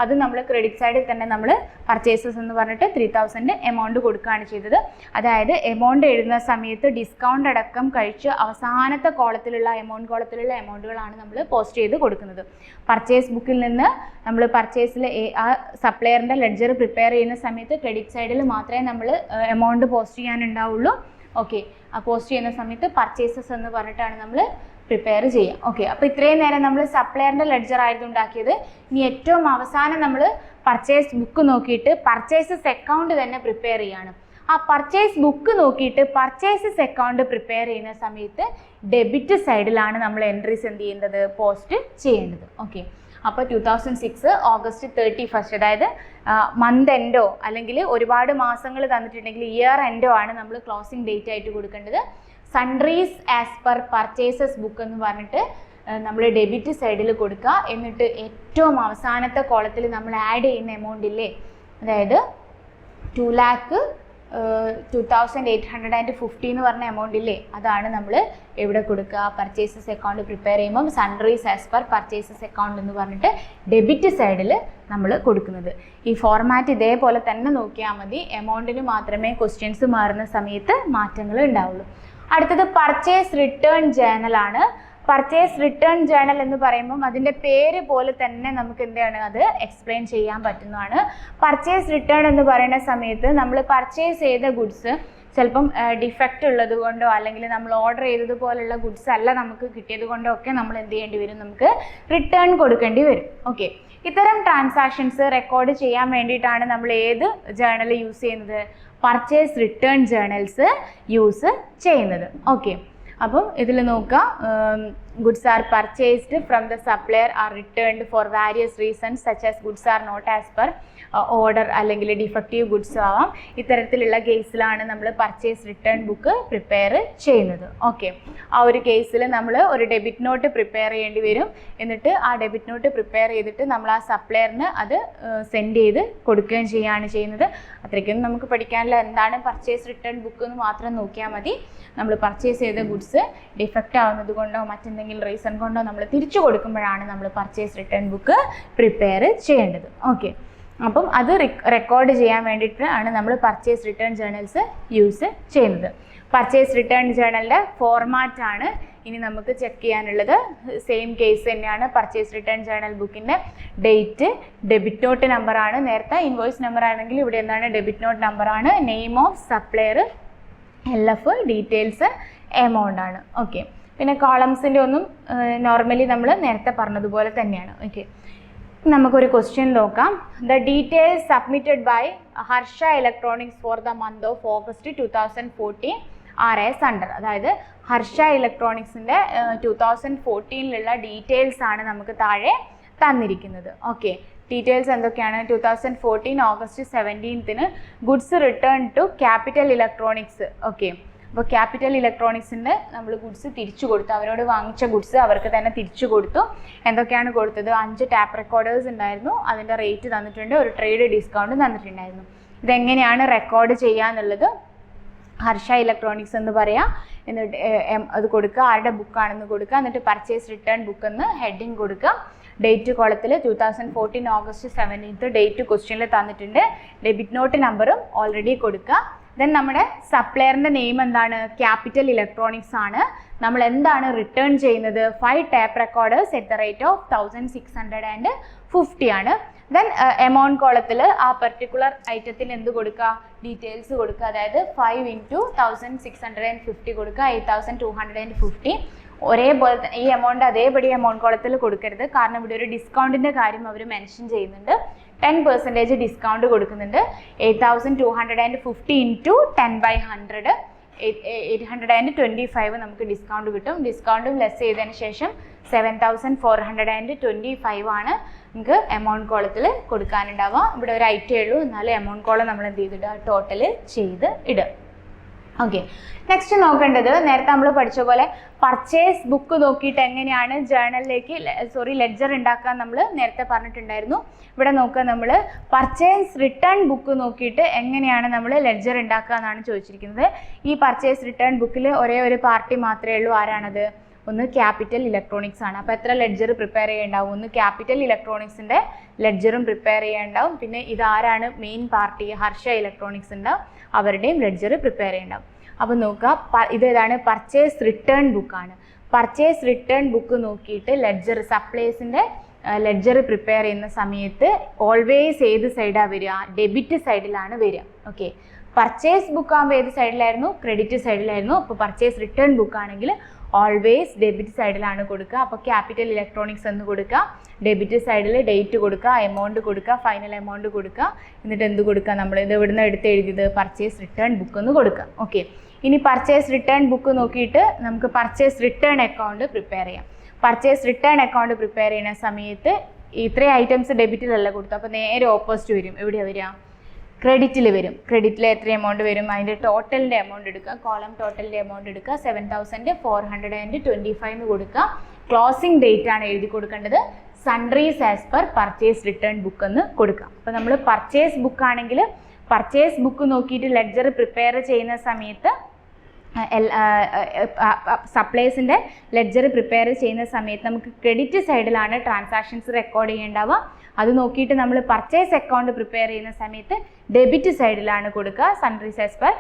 അത് നമ്മൾ ക്രെഡിറ്റ് സൈഡിൽ തന്നെ നമ്മൾ പർച്ചേസസ് എന്ന് പറഞ്ഞിട്ട് 3,000 എമൗണ്ട് കൊടുക്കുകയാണ് ചെയ്തത്. അതായത് എമൗണ്ട് എഴുതുന്ന സമയത്ത് ഡിസ്കൗണ്ട് അടക്കം കഴിച്ച് അവസാനത്തെ കോളത്തിലുള്ള എമൗണ്ടുകളാണ് നമ്മൾ പോസ്റ്റ് ചെയ്ത് കൊടുക്കുന്നത്. പർച്ചേസ് ബുക്കിൽ നിന്ന് നമ്മൾ പർച്ചേസിൽ ആ സപ്ലയറിൻ്റെ ലെഡ്ജർ പ്രിപ്പയർ ചെയ്യുന്ന സമയത്ത് ക്രെഡിറ്റ് സൈഡിൽ മാത്രമേ നമ്മൾ എമൗണ്ട് പോസ്റ്റ് ചെയ്യാനുണ്ടാവുള്ളൂ. ഓക്കെ, ആ പോസ്റ്റ് ചെയ്യുന്ന സമയത്ത് പർച്ചേസസ് എന്ന് പറഞ്ഞിട്ടാണ് നമ്മൾ പ്രിപ്പയർ ചെയ്യുക. ഓക്കെ, അപ്പോൾ ഇത്രയും നേരം നമ്മൾ സപ്ലയറിൻ്റെ ലെഡ്ജർ ആയിരുന്നു ഉണ്ടാക്കിയത്. ഇനി ഏറ്റവും അവസാനം നമ്മൾ പർച്ചേസ് ബുക്ക് നോക്കിയിട്ട് പർച്ചേസസ് അക്കൗണ്ട് തന്നെ പ്രിപ്പയർ ചെയ്യാണ്. ആ പർച്ചേസ് ബുക്ക് നോക്കിയിട്ട് പർച്ചേസസ് അക്കൗണ്ട് പ്രിപ്പയർ ചെയ്യുന്ന സമയത്ത് ഡെബിറ്റ് സൈഡിലാണ് നമ്മൾ എൻട്രീസ് എന്ത് ചെയ്യേണ്ടത്? പോസ്റ്റ് ചെയ്യേണ്ടത്. ഓക്കെ, അപ്പോൾ 2006 ഓഗസ്റ്റ് 31, അതായത് മന്ത് എൻഡോ അല്ലെങ്കിൽ ഒരുപാട് മാസങ്ങൾ തന്നിട്ടുണ്ടെങ്കിൽ ഇയർ എൻഡോ ആണ് നമ്മൾ ക്ലോസിംഗ് ഡേറ്റ് ആയിട്ട് കൊടുക്കേണ്ടത്. സൺട്രീസ് ആസ് പെർ പർച്ചേസസ് ബുക്ക് എന്ന് പറഞ്ഞിട്ട് നമ്മൾ ഡെബിറ്റ് സൈഡിൽ കൊടുക്കുക. എന്നിട്ട് ഏറ്റവും അവസാനത്തെ കോളത്തിൽ നമ്മൾ ആഡ് ചെയ്യുന്ന എമൗണ്ട് ഇല്ലേ, അതായത് 2,02,850 എന്ന് പറഞ്ഞ എമൗണ്ട് ഇല്ലേ, അതാണ് നമ്മൾ എവിടെ കൊടുക്കുക, പർച്ചേസസ് അക്കൗണ്ട് പ്രിപ്പയർ ചെയ്യുമ്പം സൺട്രീസ് ആസ് പെർ പർച്ചേസസ് അക്കൗണ്ട് എന്ന് പറഞ്ഞിട്ട് ഡെബിറ്റ് സൈഡിൽ നമ്മൾ കൊടുക്കുന്നത്. ഈ ഫോർമാറ്റ് ഇതേപോലെ തന്നെ നോക്കിയാൽ മതി. എമൗണ്ടിന് മാത്രമേ ക്വസ്റ്റ്യൻസ് മാറുന്ന സമയത്ത് മാറ്റങ്ങൾ ഉണ്ടാവുള്ളൂ. അടുത്തത് പർച്ചേസ് റിട്ടേൺ ജേണൽ ആണ്. പർച്ചേസ് റിട്ടേൺ ജേണൽ എന്ന് പറയുമ്പം അതിൻ്റെ പേര് പോലെ തന്നെ നമുക്ക് എന്താണ് അത് എക്സ്പ്ലെയിൻ ചെയ്യാൻ പറ്റുന്നതാണ്. പർച്ചേസ് റിട്ടേൺ എന്ന് പറയുന്ന സമയത്ത് നമ്മൾ പർച്ചേസ് ചെയ്ത ഗുഡ്സ് ചിലപ്പം ഡിഫക്റ്റ് ഉള്ളത് കൊണ്ടോ അല്ലെങ്കിൽ നമ്മൾ ഓർഡർ ചെയ്തതുപോലുള്ള ഗുഡ്സ് അല്ല നമുക്ക് കിട്ടിയത് കൊണ്ടോ ഒക്കെ നമ്മൾ എന്ത് ചെയ്യേണ്ടി വരും, നമുക്ക് റിട്ടേൺ കൊടുക്കേണ്ടി വരും. ഓക്കെ, ഇത്തരം ട്രാൻസാക്ഷൻസ് റെക്കോർഡ് ചെയ്യാൻ വേണ്ടിയിട്ടാണ് നമ്മൾ ഏത് ജേണൽ യൂസ് ചെയ്യുന്നത്, പർച്ചേസ് റിട്ടേൺ ജേണൽസ് യൂസ് ചെയ്യുന്നത്. ഓക്കെ, അപ്പം ഇതിൽ നോക്കുക, goods are purchased from the supplier are returned for various reasons such as goods are not as per order അല്ലെങ്കിൽ ഡിഫക്റ്റീവ് ഗുഡ്സ് ആവാം. ഇത്തരത്തിലുള്ള കേസിലാണ് നമ്മൾ പർച്ചേസ് റിട്ടേൺ ബുക്ക് പ്രിപ്പയർ ചെയ്യുന്നത്. ഓക്കെ, ആ ഒരു കേസിൽ നമ്മൾ ഒരു ഡെബിറ്റ് നോട്ട് പ്രിപ്പയർ ചെയ്യേണ്ടി വരും. എന്നിട്ട് ആ ഡെബിറ്റ് നോട്ട് പ്രിപ്പയർ ചെയ്തിട്ട് നമ്മൾ ആ സപ്ലയറിന് അത് സെൻഡ് ചെയ്ത് കൊടുക്കുകയും ചെയ്യുകയാണ് ചെയ്യുന്നത്. അത്രയ്ക്കൊന്നും നമുക്ക് പഠിക്കാനില്ല, എന്താണ് പർച്ചേസ് റിട്ടേൺ ബുക്ക് എന്ന് മാത്രം നോക്കിയാൽ മതി. നമ്മൾ പർച്ചേസ് ചെയ്ത ഗുഡ്സ് ഡിഫക്റ്റ് ആവുന്നത് കൊണ്ടോ മറ്റെന്തെങ്കിലും റീസൺ കൊണ്ടോ നമ്മൾ തിരിച്ചു കൊടുക്കുമ്പോഴാണ് നമ്മൾ പർച്ചേസ് റിട്ടേൺ ബുക്ക് പ്രിപ്പയർ ചെയ്യേണ്ടത്. ഓക്കെ, അപ്പം അത് റെക്കോർഡ് ചെയ്യാൻ വേണ്ടിയിട്ടാണ് നമ്മൾ പർച്ചേസ് റിട്ടേൺ ജേണൽസ് യൂസ് ചെയ്യുന്നത്. പർച്ചേസ് റിട്ടേൺ ജേണലിൻ്റെ ഫോർമാറ്റ് ആണ് ഇനി നമുക്ക് ചെക്ക് ചെയ്യാനുള്ളത്. സെയിം കേസ് തന്നെയാണ്. പർച്ചേസ് റിട്ടേൺ ജേണൽ ബുക്കിൻ്റെ ഡേറ്റ്, ഡെബിറ്റ് നോട്ട് നമ്പറാണ്. നേരത്തെ ഇൻവോയ്സ് നമ്പർ ആണെങ്കിൽ ഇവിടെ എന്താണ്, ഡെബിറ്റ് നോട്ട് നമ്പറാണ്. Name of supplier, LF, details, amount ആണ്. ഓക്കെ, പിന്നെ കോളംസിൻ്റെ ഒന്നും നോർമലി നമ്മൾ നേരത്തെ പറഞ്ഞതുപോലെ തന്നെയാണ്. ഓക്കെ, നമുക്കൊരു ക്വസ്റ്റ്യൻ നോക്കാം. The details submitted by Harsha electronics for the month of August 2014 are as under. അതായത് ഹർഷ ഇലക്ട്രോണിക്സിൻ്റെ 2014 ഡീറ്റെയിൽസ് ആണ് നമുക്ക് താഴെ തന്നിരിക്കുന്നത്. ഓക്കെ, ഡീറ്റെയിൽസ് എന്തൊക്കെയാണ്? 2014 ഓഗസ്റ്റ് 17 goods return to capital electronics. Okay, അപ്പോൾ ക്യാപിറ്റൽ ഇലക്ട്രോണിക്സിൻ്റെ നമ്മൾ ഗുഡ്സ് തിരിച്ചു കൊടുത്തു. അവരോട് വാങ്ങിച്ച ഗുഡ്സ് അവർക്ക് തന്നെ തിരിച്ചു കൊടുത്തു. എന്തൊക്കെയാണ് കൊടുത്തത്? 5 ടാപ്പ് റെക്കോർഡേഴ്സ് ഉണ്ടായിരുന്നു, അതിൻ്റെ റേറ്റ് തന്നിട്ടുണ്ട്, ഒരു ട്രേഡ് ഡിസ്കൗണ്ട് തന്നിട്ടുണ്ടായിരുന്നു. ഇതെങ്ങനെയാണ് റെക്കോർഡ് ചെയ്യാന്നുള്ളത് ഹർഷ ഇലക്ട്രോണിക്സ് എന്ന് പറയാം. എന്നിട്ട് അത് കൊടുക്കുക, ആരുടെ ബുക്കാണെന്ന് കൊടുക്കുക, എന്നിട്ട് പർച്ചേസ് റിട്ടേൺ ബുക്ക് എന്ന് ഹെഡിങ് കൊടുക്കുക. ഡേറ്റ് കോളത്തിൽ 2014 ഓഗസ്റ്റ് 17 ഡേറ്റ് ക്വസ്റ്റ്യനിൽ തന്നിട്ടുണ്ട്. ഡെബിറ്റ് നോട്ട് നമ്പറും ഓൾറെഡി കൊടുക്കുക. ദെൻ നമ്മുടെ സപ്ലയറിൻ്റെ നെയിം എന്താണ്? ക്യാപിറ്റൽ ഇലക്ട്രോണിക്സ് ആണ്. നമ്മൾ എന്താണ് റിട്ടേൺ ചെയ്യുന്നത്? 5 tap recorders at the rate of 1650 ആണ്. ദെൻ എമൗണ്ട് കോളത്തിൽ ആ പെർട്ടിക്കുലർ ഐറ്റത്തിന് എന്ത് കൊടുക്കുക? ഡീറ്റെയിൽസ് കൊടുക്കുക. അതായത് 5 × 1650 കൊടുക്കുക, 8250. ഒരേപോലെ ഈ എമൗണ്ട് അതേപടി എമൗണ്ട് കോളത്തിൽ കൊടുക്കരുത്, കാരണം ഇവിടെ ഒരു ഡിസ്കൗണ്ടിൻ്റെ കാര്യം അവർ മെൻഷൻ ചെയ്യുന്നുണ്ട്. 10% ഡിസ്കൗണ്ട് കൊടുക്കുന്നുണ്ട്. 8250 × 10/100 825 നമുക്ക് ഡിസ്കൗണ്ട് കിട്ടും. ഡിസ്കൗണ്ടും ലെസ് ചെയ്തതിന് ശേഷം 7425 ആണ് നമുക്ക് എമൗണ്ട് കോളത്തിൽ കൊടുക്കാനുണ്ടാവുക. ഇവിടെ ഒരു ഐറ്റേ ഉള്ളൂ, എന്നാലും എമൗണ്ട് കോളം നമ്മൾ എന്ത് ചെയ്തിടുക? ടോട്ടൽ ചെയ്ത് ഇടുക. ഓക്കെ, നെക്സ്റ്റ് നോക്കേണ്ടത് നേരത്തെ നമ്മൾ പഠിച്ച പോലെ പർച്ചേസ് ബുക്ക് നോക്കിയിട്ട് എങ്ങനെയാണ് ജേണലിലേക്ക് ലെഡ്ജർ ഉണ്ടാക്കാൻ നമ്മൾ നേരത്തെ പറഞ്ഞിട്ടുണ്ടായിരുന്നു. ഇവിടെ നോക്കുക, നമ്മൾ പർച്ചേസ് റിട്ടേൺ ബുക്ക് നോക്കിയിട്ട് എങ്ങനെയാണ് നമ്മൾ ലെഡ്ജർ ഉണ്ടാക്കുക എന്നാണ് ചോദിച്ചിരിക്കുന്നത്. ഈ പർച്ചേസ് റിട്ടേൺ ബുക്കിൽ ഒരേ ഒരു പാർട്ടി മാത്രമേ ഉള്ളൂ. ആരാണത്? ഒന്ന് ക്യാപിറ്റൽ ഇലക്ട്രോണിക്സ് ആണ്. അപ്പോൾ എത്ര ലെഡ്ജർ പ്രിപ്പയർ ചെയ്യേണ്ടാവും? ഒന്ന് ക്യാപിറ്റൽ ഇലക്ട്രോണിക്സിൻ്റെ ലെഡ്ജറും പ്രിപ്പയർ ചെയ്യാനുണ്ടാവും. പിന്നെ ഇതാരാണ് മെയിൻ പാർട്ടി? ഹർഷ ഇലക്ട്രോണിക്സ് ഉണ്ടാവും, അവരുടെയും ലെഡ്ജർ പ്രിപ്പയർ ചെയ്യണ്ടാവും. അപ്പോൾ നോക്കുക, ഇതേതാണ്? പർച്ചേസ് റിട്ടേൺ ബുക്കാണ്. പർച്ചേസ് റിട്ടേൺ ബുക്ക് നോക്കിയിട്ട് ലെഡ്ജർ, സപ്ലൈസിൻ്റെ ലെഡ്ജർ പ്രിപ്പയർ ചെയ്യുന്ന സമയത്ത് ഓൾവേസ് ഏത് സൈഡാണ് വരിക? ഡെബിറ്റ് സൈഡിലാണ് വരിക. ഓക്കെ, പർച്ചേസ് ബുക്ക് ആകുമ്പോൾ ഏത് സൈഡിലായിരുന്നു? ക്രെഡിറ്റ് സൈഡിലായിരുന്നു. അപ്പോൾ പർച്ചേസ് റിട്ടേൺ ബുക്ക് ആണെങ്കിൽ ഓൾവേസ് ഡെബിറ്റ് സൈഡിലാണ് കൊടുക്കുക. അപ്പോൾ ക്യാപിറ്റൽ ഇലക്ട്രോണിക്സ് എന്ന് കൊടുക്കുക, ഡെബിറ്റ് സൈഡിൽ ഡേറ്റ് കൊടുക്കുക, എമൗണ്ട് കൊടുക്കുക, ഫൈനൽ എമൗണ്ട് കൊടുക്കുക. എന്നിട്ട് എന്ത് കൊടുക്കുക? നമ്മൾ ഇത് ഇവിടുന്ന് എടുത്ത് എഴുതിയത് പർച്ചേസ് റിട്ടേൺ ബുക്ക് എന്ന് കൊടുക്കുക. ഓക്കെ, ഇനി പർച്ചേസ് റിട്ടേൺ ബുക്ക് നോക്കിയിട്ട് നമുക്ക് പർച്ചേസ് റിട്ടേൺ അക്കൗണ്ട് പ്രിപ്പയർ ചെയ്യാം. പർച്ചേസ് റിട്ടേൺ അക്കൗണ്ട് പ്രിപ്പയർ ചെയ്യുന്ന സമയത്ത് ഇത്രയും ഐറ്റംസ് ഡെബിറ്റിലല്ല കൊടുത്തു, അപ്പോൾ നേരെ ഓപ്പോസിറ്റ് വരും. എവിടെയാണ് വരിക? ക്രെഡിറ്റിൽ വരും. ക്രെഡിറ്റിൽ എത്ര എമൗണ്ട് വരും? അതിൻ്റെ ടോട്ടലിൻ്റെ എമൗണ്ട് എടുക്കുക, കോളം ടോട്ടലിൻ്റെ എമൗണ്ട് എടുക്കുക, 7,425 എന്ന് കൊടുക്കുക. ക്ലോസിംഗ് ഡേറ്റ് ആണ് എഴുതി കൊടുക്കേണ്ടത്. സൺട്രീസ് as per purchase return book എന്ന് കൊടുക്കുക. അപ്പോൾ നമ്മൾ പർച്ചേസ് ബുക്ക് ആണെങ്കിൽ പർച്ചേസ് ബുക്ക് നോക്കിയിട്ട് ലെഡ്ജർ പ്രിപ്പയർ ചെയ്യുന്ന സമയത്ത് സപ്ലൈസിൻ്റെ ലെഡ്ജർ പ്രിപ്പയർ ചെയ്യുന്ന സമയത്ത് നമുക്ക് ക്രെഡിറ്റ് സൈഡിലാണ് ട്രാൻസാക്ഷൻസ് റെക്കോർഡ് ചെയ്യേണ്ടാവുക. അത് നോക്കിയിട്ട് നമ്മൾ പർച്ചേസ് അക്കൗണ്ട് പ്രിപ്പയർ ചെയ്യുന്ന സമയത്ത് ഡെബിറ്റ് സൈഡിലാണ് കൊടുക്കുക, സൺട്രീസ് ആസ് പെർ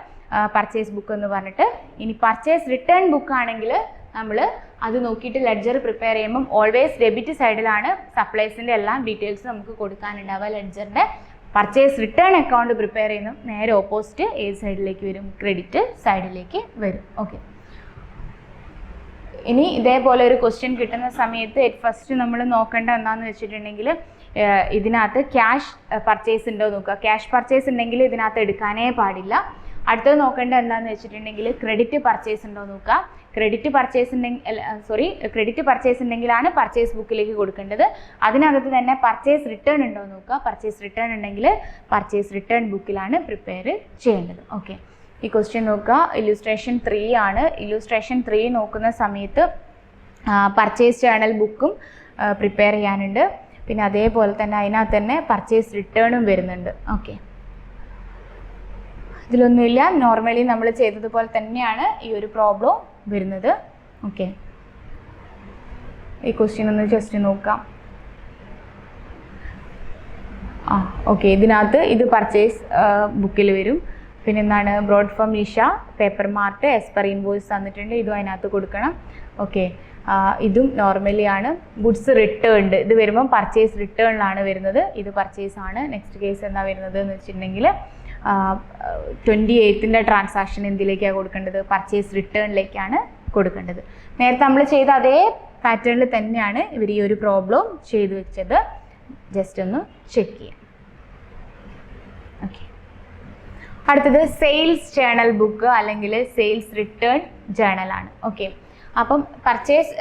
പർച്ചേസ് ബുക്ക് എന്ന് പറഞ്ഞിട്ട്. ഇനി പർച്ചേസ് റിട്ടേൺ ബുക്ക് ആണെങ്കിൽ നമ്മൾ അത് നോക്കിയിട്ട് ലെഡ്ജർ പ്രിപ്പയർ ചെയ്യുമ്പം ഓൾവേസ് ഡെബിറ്റ് സൈഡിലാണ് സപ്ലൈസിൻ്റെ എല്ലാം ഡീറ്റെയിൽസ് നമുക്ക് കൊടുക്കാനുണ്ടാവുക. ലെഡ്ജറിൻ്റെ പർച്ചേസ് റിട്ടേൺ അക്കൗണ്ട് പ്രിപ്പയർ ചെയ്യുന്നു നേരെ ഓപ്പോസിറ്റ് ഏത് സൈഡിലേക്ക് വരും? ക്രെഡിറ്റ് സൈഡിലേക്ക് വരും. ഓക്കെ, ഇനി ഇതേപോലെ ഒരു ക്വസ്റ്റ്യൻ കിട്ടുന്ന സമയത്ത് ഫസ്റ്റ് നമ്മൾ നോക്കേണ്ട എന്താണെന്ന് വെച്ചിട്ടുണ്ടെങ്കിൽ ഇതിനകത്ത് ക്യാഷ് പർച്ചേസ് ഉണ്ടോ നോക്കുക. ക്യാഷ് പർച്ചേസ് ഉണ്ടെങ്കിൽ ഇതിനകത്ത് എടുക്കാനേ പാടില്ല. അടുത്തത് നോക്കേണ്ടത് എന്താണെന്ന് വെച്ചിട്ടുണ്ടെങ്കിൽ ക്രെഡിറ്റ് പർച്ചേസ് ഉണ്ടോ നോക്കുക. ക്രെഡിറ്റ് പർച്ചേസ് ഉണ്ടെങ്കിലാണ് പർച്ചേസ് ബുക്കിലേക്ക് കൊടുക്കേണ്ടത്. അതിനകത്ത് തന്നെ പർച്ചേസ് റിട്ടേൺ ഉണ്ടോ നോക്കുക. പർച്ചേസ് റിട്ടേൺ ഉണ്ടെങ്കിൽ പർച്ചേസ് റിട്ടേൺ ബുക്കിലാണ് പ്രിപ്പയർ ചെയ്യേണ്ടത്. ഓക്കെ, ഈ ക്വസ്റ്റ്യൻ നോക്കുക. ഇല്ലുസ്ട്രേഷൻ 3 ആണ്. ഇല്ലുസ്ട്രേഷൻ 3 നോക്കുന്ന സമയത്ത് പർച്ചേസ് ജേണൽ ബുക്കും പ്രിപ്പയർ ചെയ്യാനുണ്ട്. പിന്നെ അതേപോലെ തന്നെ അതിനകത്ത് തന്നെ പർച്ചേസ് റിട്ടേണും വരുന്നുണ്ട്. ഓക്കെ, ഇതിലൊന്നുമില്ല, നോർമലി നമ്മൾ ചെയ്തതുപോലെ തന്നെയാണ് ഈ ഒരു പ്രോബ്ലം വരുന്നത്. ഓക്കെ, ഈ ക്വസ്റ്റ്യൻ ഒന്ന് ജസ്റ്റ് നോക്കാം. ഓക്കെ, ഇതിനകത്ത് ഇത് പർച്ചേസ് ബുക്കിൽ വരും. പിന്നെ എന്താണ്? Broad from Nisha, paper mart, S per invoice തന്നിട്ടുണ്ട്, ഇതും അതിനകത്ത് കൊടുക്കണം. ഓക്കെ, ഇതും നോർമലി ആണ്. ഗുഡ്സ് റിട്ടേൺഡ് ഇത് വരുമ്പം പർച്ചേസ് റിട്ടേണിലാണ് വരുന്നത്. ഇത് പർച്ചേസ് ആണ്. നെക്സ്റ്റ് കേസ് എന്താ വരുന്നത് എന്ന് വെച്ചിട്ടുണ്ടെങ്കിൽ 28th ട്രാൻസാക്ഷൻ എന്തിലേക്കാണ് കൊടുക്കേണ്ടത്? പർച്ചേസ് റിട്ടേണിലേക്കാണ് കൊടുക്കേണ്ടത്. നേരത്തെ നമ്മൾ ചെയ്ത അതേ പാറ്റേണിൽ തന്നെയാണ് ഇവർ ഈ ഒരു പ്രോബ്ലം ചെയ്തു വെച്ചത്. ജസ്റ്റ് ഒന്ന് ചെക്ക് ചെയ്യാം. ഓക്കെ, അടുത്തത് സെയിൽസ് ജേണൽ ബുക്ക് അല്ലെങ്കിൽ സെയിൽസ് റിട്ടേൺ ജേണലാണ്. ഓക്കെ, അപ്പം പർച്ചേസ്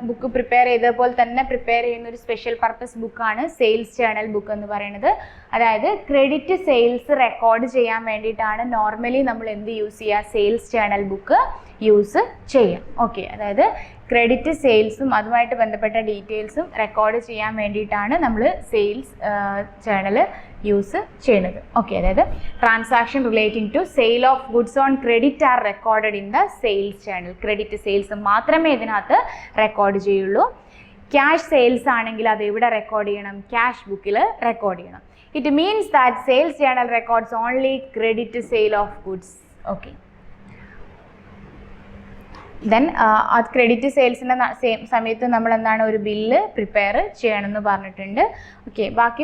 ബുക്ക് പ്രിപ്പയർ ചെയ്തപോലെ തന്നെ പ്രിപ്പയർ ചെയ്യുന്ന ഒരു സ്പെഷ്യൽ പർപ്പസ് ബുക്കാണ് സെയിൽസ് ജേണൽ ബുക്ക് എന്ന് പറയുന്നത്. അതായത് ക്രെഡിറ്റ് സെയിൽസ് റെക്കോർഡ് ചെയ്യാൻ വേണ്ടിയിട്ടാണ് നോർമലി നമ്മൾ എന്ത് യൂസ് ചെയ്യുക? സെയിൽസ് ജേണൽ ബുക്ക് യൂസ് ചെയ്യാം. ഓക്കെ, അതായത് ക്രെഡിറ്റ് സെയിൽസും അതുമായിട്ട് ബന്ധപ്പെട്ട ഡീറ്റെയിൽസും റെക്കോർഡ് ചെയ്യാൻ വേണ്ടിയിട്ടാണ് നമ്മൾ സെയിൽസ് ജേണൽ യൂസ് ചെയ്യുന്നത്. ഓക്കെ, അതായത് transaction relating to sale of goods on credit are recorded in the sales journal. Credit sales മാത്രമേ ഇതിനകത്ത് റെക്കോർഡ് ചെയ്യുള്ളൂ. ക്യാഷ് സെയിൽസ് ആണെങ്കിൽ അത് എവിടെ റെക്കോർഡ് ചെയ്യണം? ക്യാഷ് ബുക്കിൽ റെക്കോർഡ് ചെയ്യണം. It means that sales journal records only credit sale of goods. Okay, then ആ ക്രെഡിറ്റ് സെയിൽസിൻ്റെ സമയത്ത് നമ്മൾ എന്താണ് ഒരു ബില്ല് പ്രിപ്പയർ ചെയ്യണമെന്ന് പറഞ്ഞിട്ടുണ്ട്. ഓക്കെ, ബാക്കി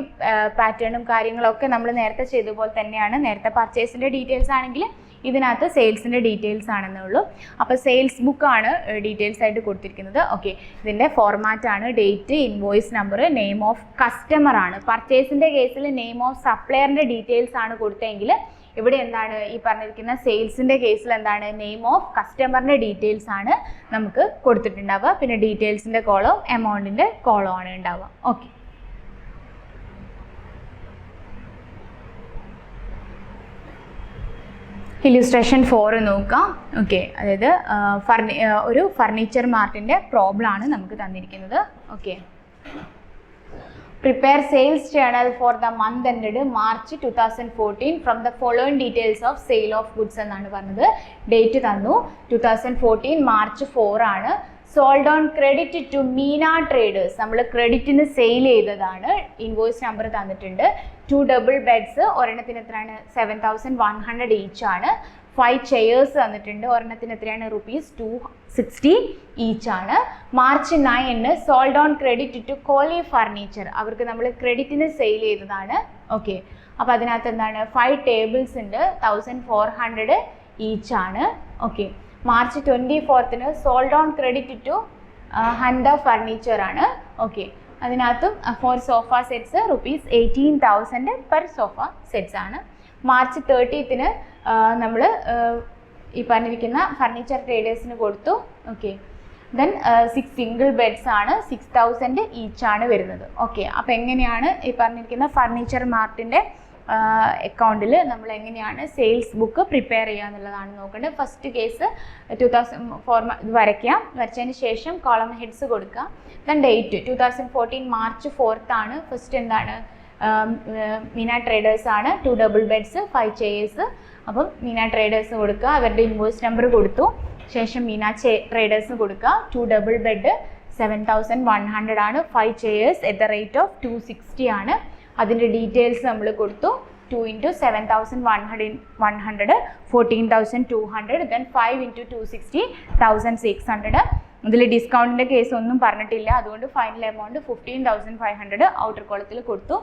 പാറ്റേണും കാര്യങ്ങളൊക്കെ നമ്മൾ നേരത്തെ ചെയ്തതുപോലെ തന്നെയാണ്. നേരത്തെ പർച്ചേസിൻ്റെ ഡീറ്റെയിൽസ് ആണെങ്കിൽ ഇതിനകത്ത് സെയിൽസിൻ്റെ ഡീറ്റെയിൽസ് ആണെന്നേ ഉള്ളൂ. അപ്പോൾ സെയിൽസ് ബുക്കാണ് ഡീറ്റെയിൽസ് ആയിട്ട് കൊടുത്തിരിക്കുന്നത്. ഓക്കെ, ഇതിൻ്റെ ഫോർമാറ്റാണ് date, invoice number, name of customer ആണ്. പർച്ചേസിൻ്റെ കേസിൽ നെയിം ഓഫ് സപ്ലയറിൻ്റെ ഡീറ്റെയിൽസ് ആണ് കൊടുത്തതെങ്കിൽ ഇവിടെ എന്താണ് ഈ പറഞ്ഞിരിക്കുന്ന സെയിൽസിൻ്റെ കേസിൽ എന്താണ്? നെയിം ഓഫ് കസ്റ്റമറിൻ്റെ ഡീറ്റെയിൽസ് ആണ് നമുക്ക് കൊടുത്തിട്ടുണ്ടാവുക. പിന്നെ ഡീറ്റെയിൽസിൻ്റെ കോളവും എമൗണ്ടിൻ്റെ കോളവും ആണ് ഉണ്ടാവുക. ഓക്കെ, ഇല്ലുസ്ട്രേഷൻ 4 നോക്കാം. ഓക്കെ, അതായത് ഒരു ഫർണിച്ചർ മാർട്ടിൻ്റെ പ്രോബ്ലം ആണ് നമുക്ക് തന്നിരിക്കുന്നത്. Okay, prepare sales journal for the month ended March 2014 from the following details of sale of goods എന്നാണ് പറഞ്ഞത്. ഡേറ്റ് തന്നു 2014 മാർച്ച് 4 ആണ്. Sold on credit to Meena traders, നമ്മൾ ക്രെഡിറ്റിന് സെയിൽ ചെയ്തതാണ്. ഇൻവോയ്സ് നമ്പർ തന്നിട്ടുണ്ട്. 2 ഡബിൾ ബെഡ്സ്, ഒരെണ്ണത്തിന് എത്രയാണ്? 7,100 ഈച്ച് ആണ്. 5 ചെയേഴ്സ് തന്നിട്ടുണ്ട്, ഒരെണ്ണത്തിന് എത്രയാണ്? ₹260 ഈച്ച് ആണ്. March 9 sold on credit to Kohli furniture, അവർക്ക് നമ്മൾ ക്രെഡിറ്റിന് സെയിൽ ചെയ്തതാണ്. ഓക്കെ, അപ്പോൾ അതിനകത്ത് എന്താണ്? 5 ടേബിൾസ് ഉണ്ട്, 1,400 ഈച്ച് ആണ്. Okay, March 24 sold on credit to Handa furniture ആണ്. ഓക്കെ, അതിനകത്തും 4 sofa sets ₹18,000 per sofa sets ആണ്. മാർച്ച് 30 നമ്മൾ ഈ പറഞ്ഞിരിക്കുന്ന ഫർണിച്ചർ ട്രേഡേഴ്സിന് കൊടുത്തു. ഓക്കെ, ദെൻ 6 സിംഗിൾ ബെഡ്സ് ആണ് 6000 ഈച്ച് ആണ് വരുന്നത്. ഓക്കെ, അപ്പോൾ എങ്ങനെയാണ് ഈ പറഞ്ഞിരിക്കുന്ന ഫർണിച്ചർ മാർട്ടിൻ്റെ അക്കൗണ്ടിൽ നമ്മൾ എങ്ങനെയാണ് സെയിൽസ് ബുക്ക് പ്രിപ്പയർ ചെയ്യുക എന്നുള്ളതാണ് നോക്കേണ്ടത്. ഫസ്റ്റ് കേസ് 2000 ഇത് വരയ്ക്കുക. വരച്ചതിന് ശേഷം കോളം ഹെഡ്സ് കൊടുക്കുക. ദെൻ ഡേറ്റ് 2014 മാർച്ച് 4th ആണ്. ഫസ്റ്റ് എന്താണ്, മീന ട്രേഡേഴ്സ് ആണ്. 2 ഡബിൾ ബെഡ്സ് 5 ചെയേഴ്സ്. അപ്പം മീന ട്രേഡേഴ്സ് കൊടുക്കുക. അവരുടെ ഇൻവോയ്സ് നമ്പർ കൊടുത്തു. ശേഷം മീന ട്രേഡേഴ്സ് കൊടുക്കുക. 2 ഡബിൾ ബെഡ് 7100 ആണ്. 5 chairs at the rate of 260 ആണ്. അതിൻ്റെ ഡീറ്റെയിൽസ് നമ്മൾ കൊടുത്തു. 2 into 7100 14,200. Then 5 into 260 1600. ഇതിൽ ഡിസ്കൗണ്ടിൻ്റെ കേസ് ഒന്നും പറഞ്ഞിട്ടില്ല, അതുകൊണ്ട് ഫൈനൽ എമൗണ്ട് 15,500 ഔട്ടർ കോളത്തിൽ കൊടുത്തു.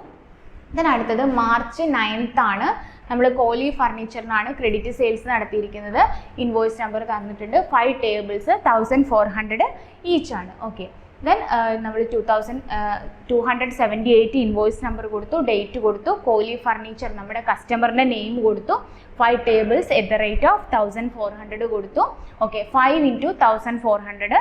ദെൻ അടുത്തത് മാർച്ച് 9th ആണ്. നമ്മൾ കോലി ഫർണിച്ചറിനാണ് ക്രെഡിറ്റ് സെയിൽസ് നടത്തിയിരിക്കുന്നത്. ഇൻവോയ്സ് നമ്പർ തന്നിട്ടുണ്ട്. 5 ടേബിൾസ് 1400 ഈച്ച് ആണ്. ഓക്കെ, ദെൻ നമ്മൾ 278 ഇൻവോയ്സ് നമ്പർ കൊടുത്തു, ഡേറ്റ് കൊടുത്തു, കോലി ഫർണിച്ചർ നമ്മുടെ കസ്റ്റമറിൻ്റെ നെയിം കൊടുത്തു. 5 tables at the rate of 1400 കൊടുത്തു. ഓക്കെ, 5 into 1400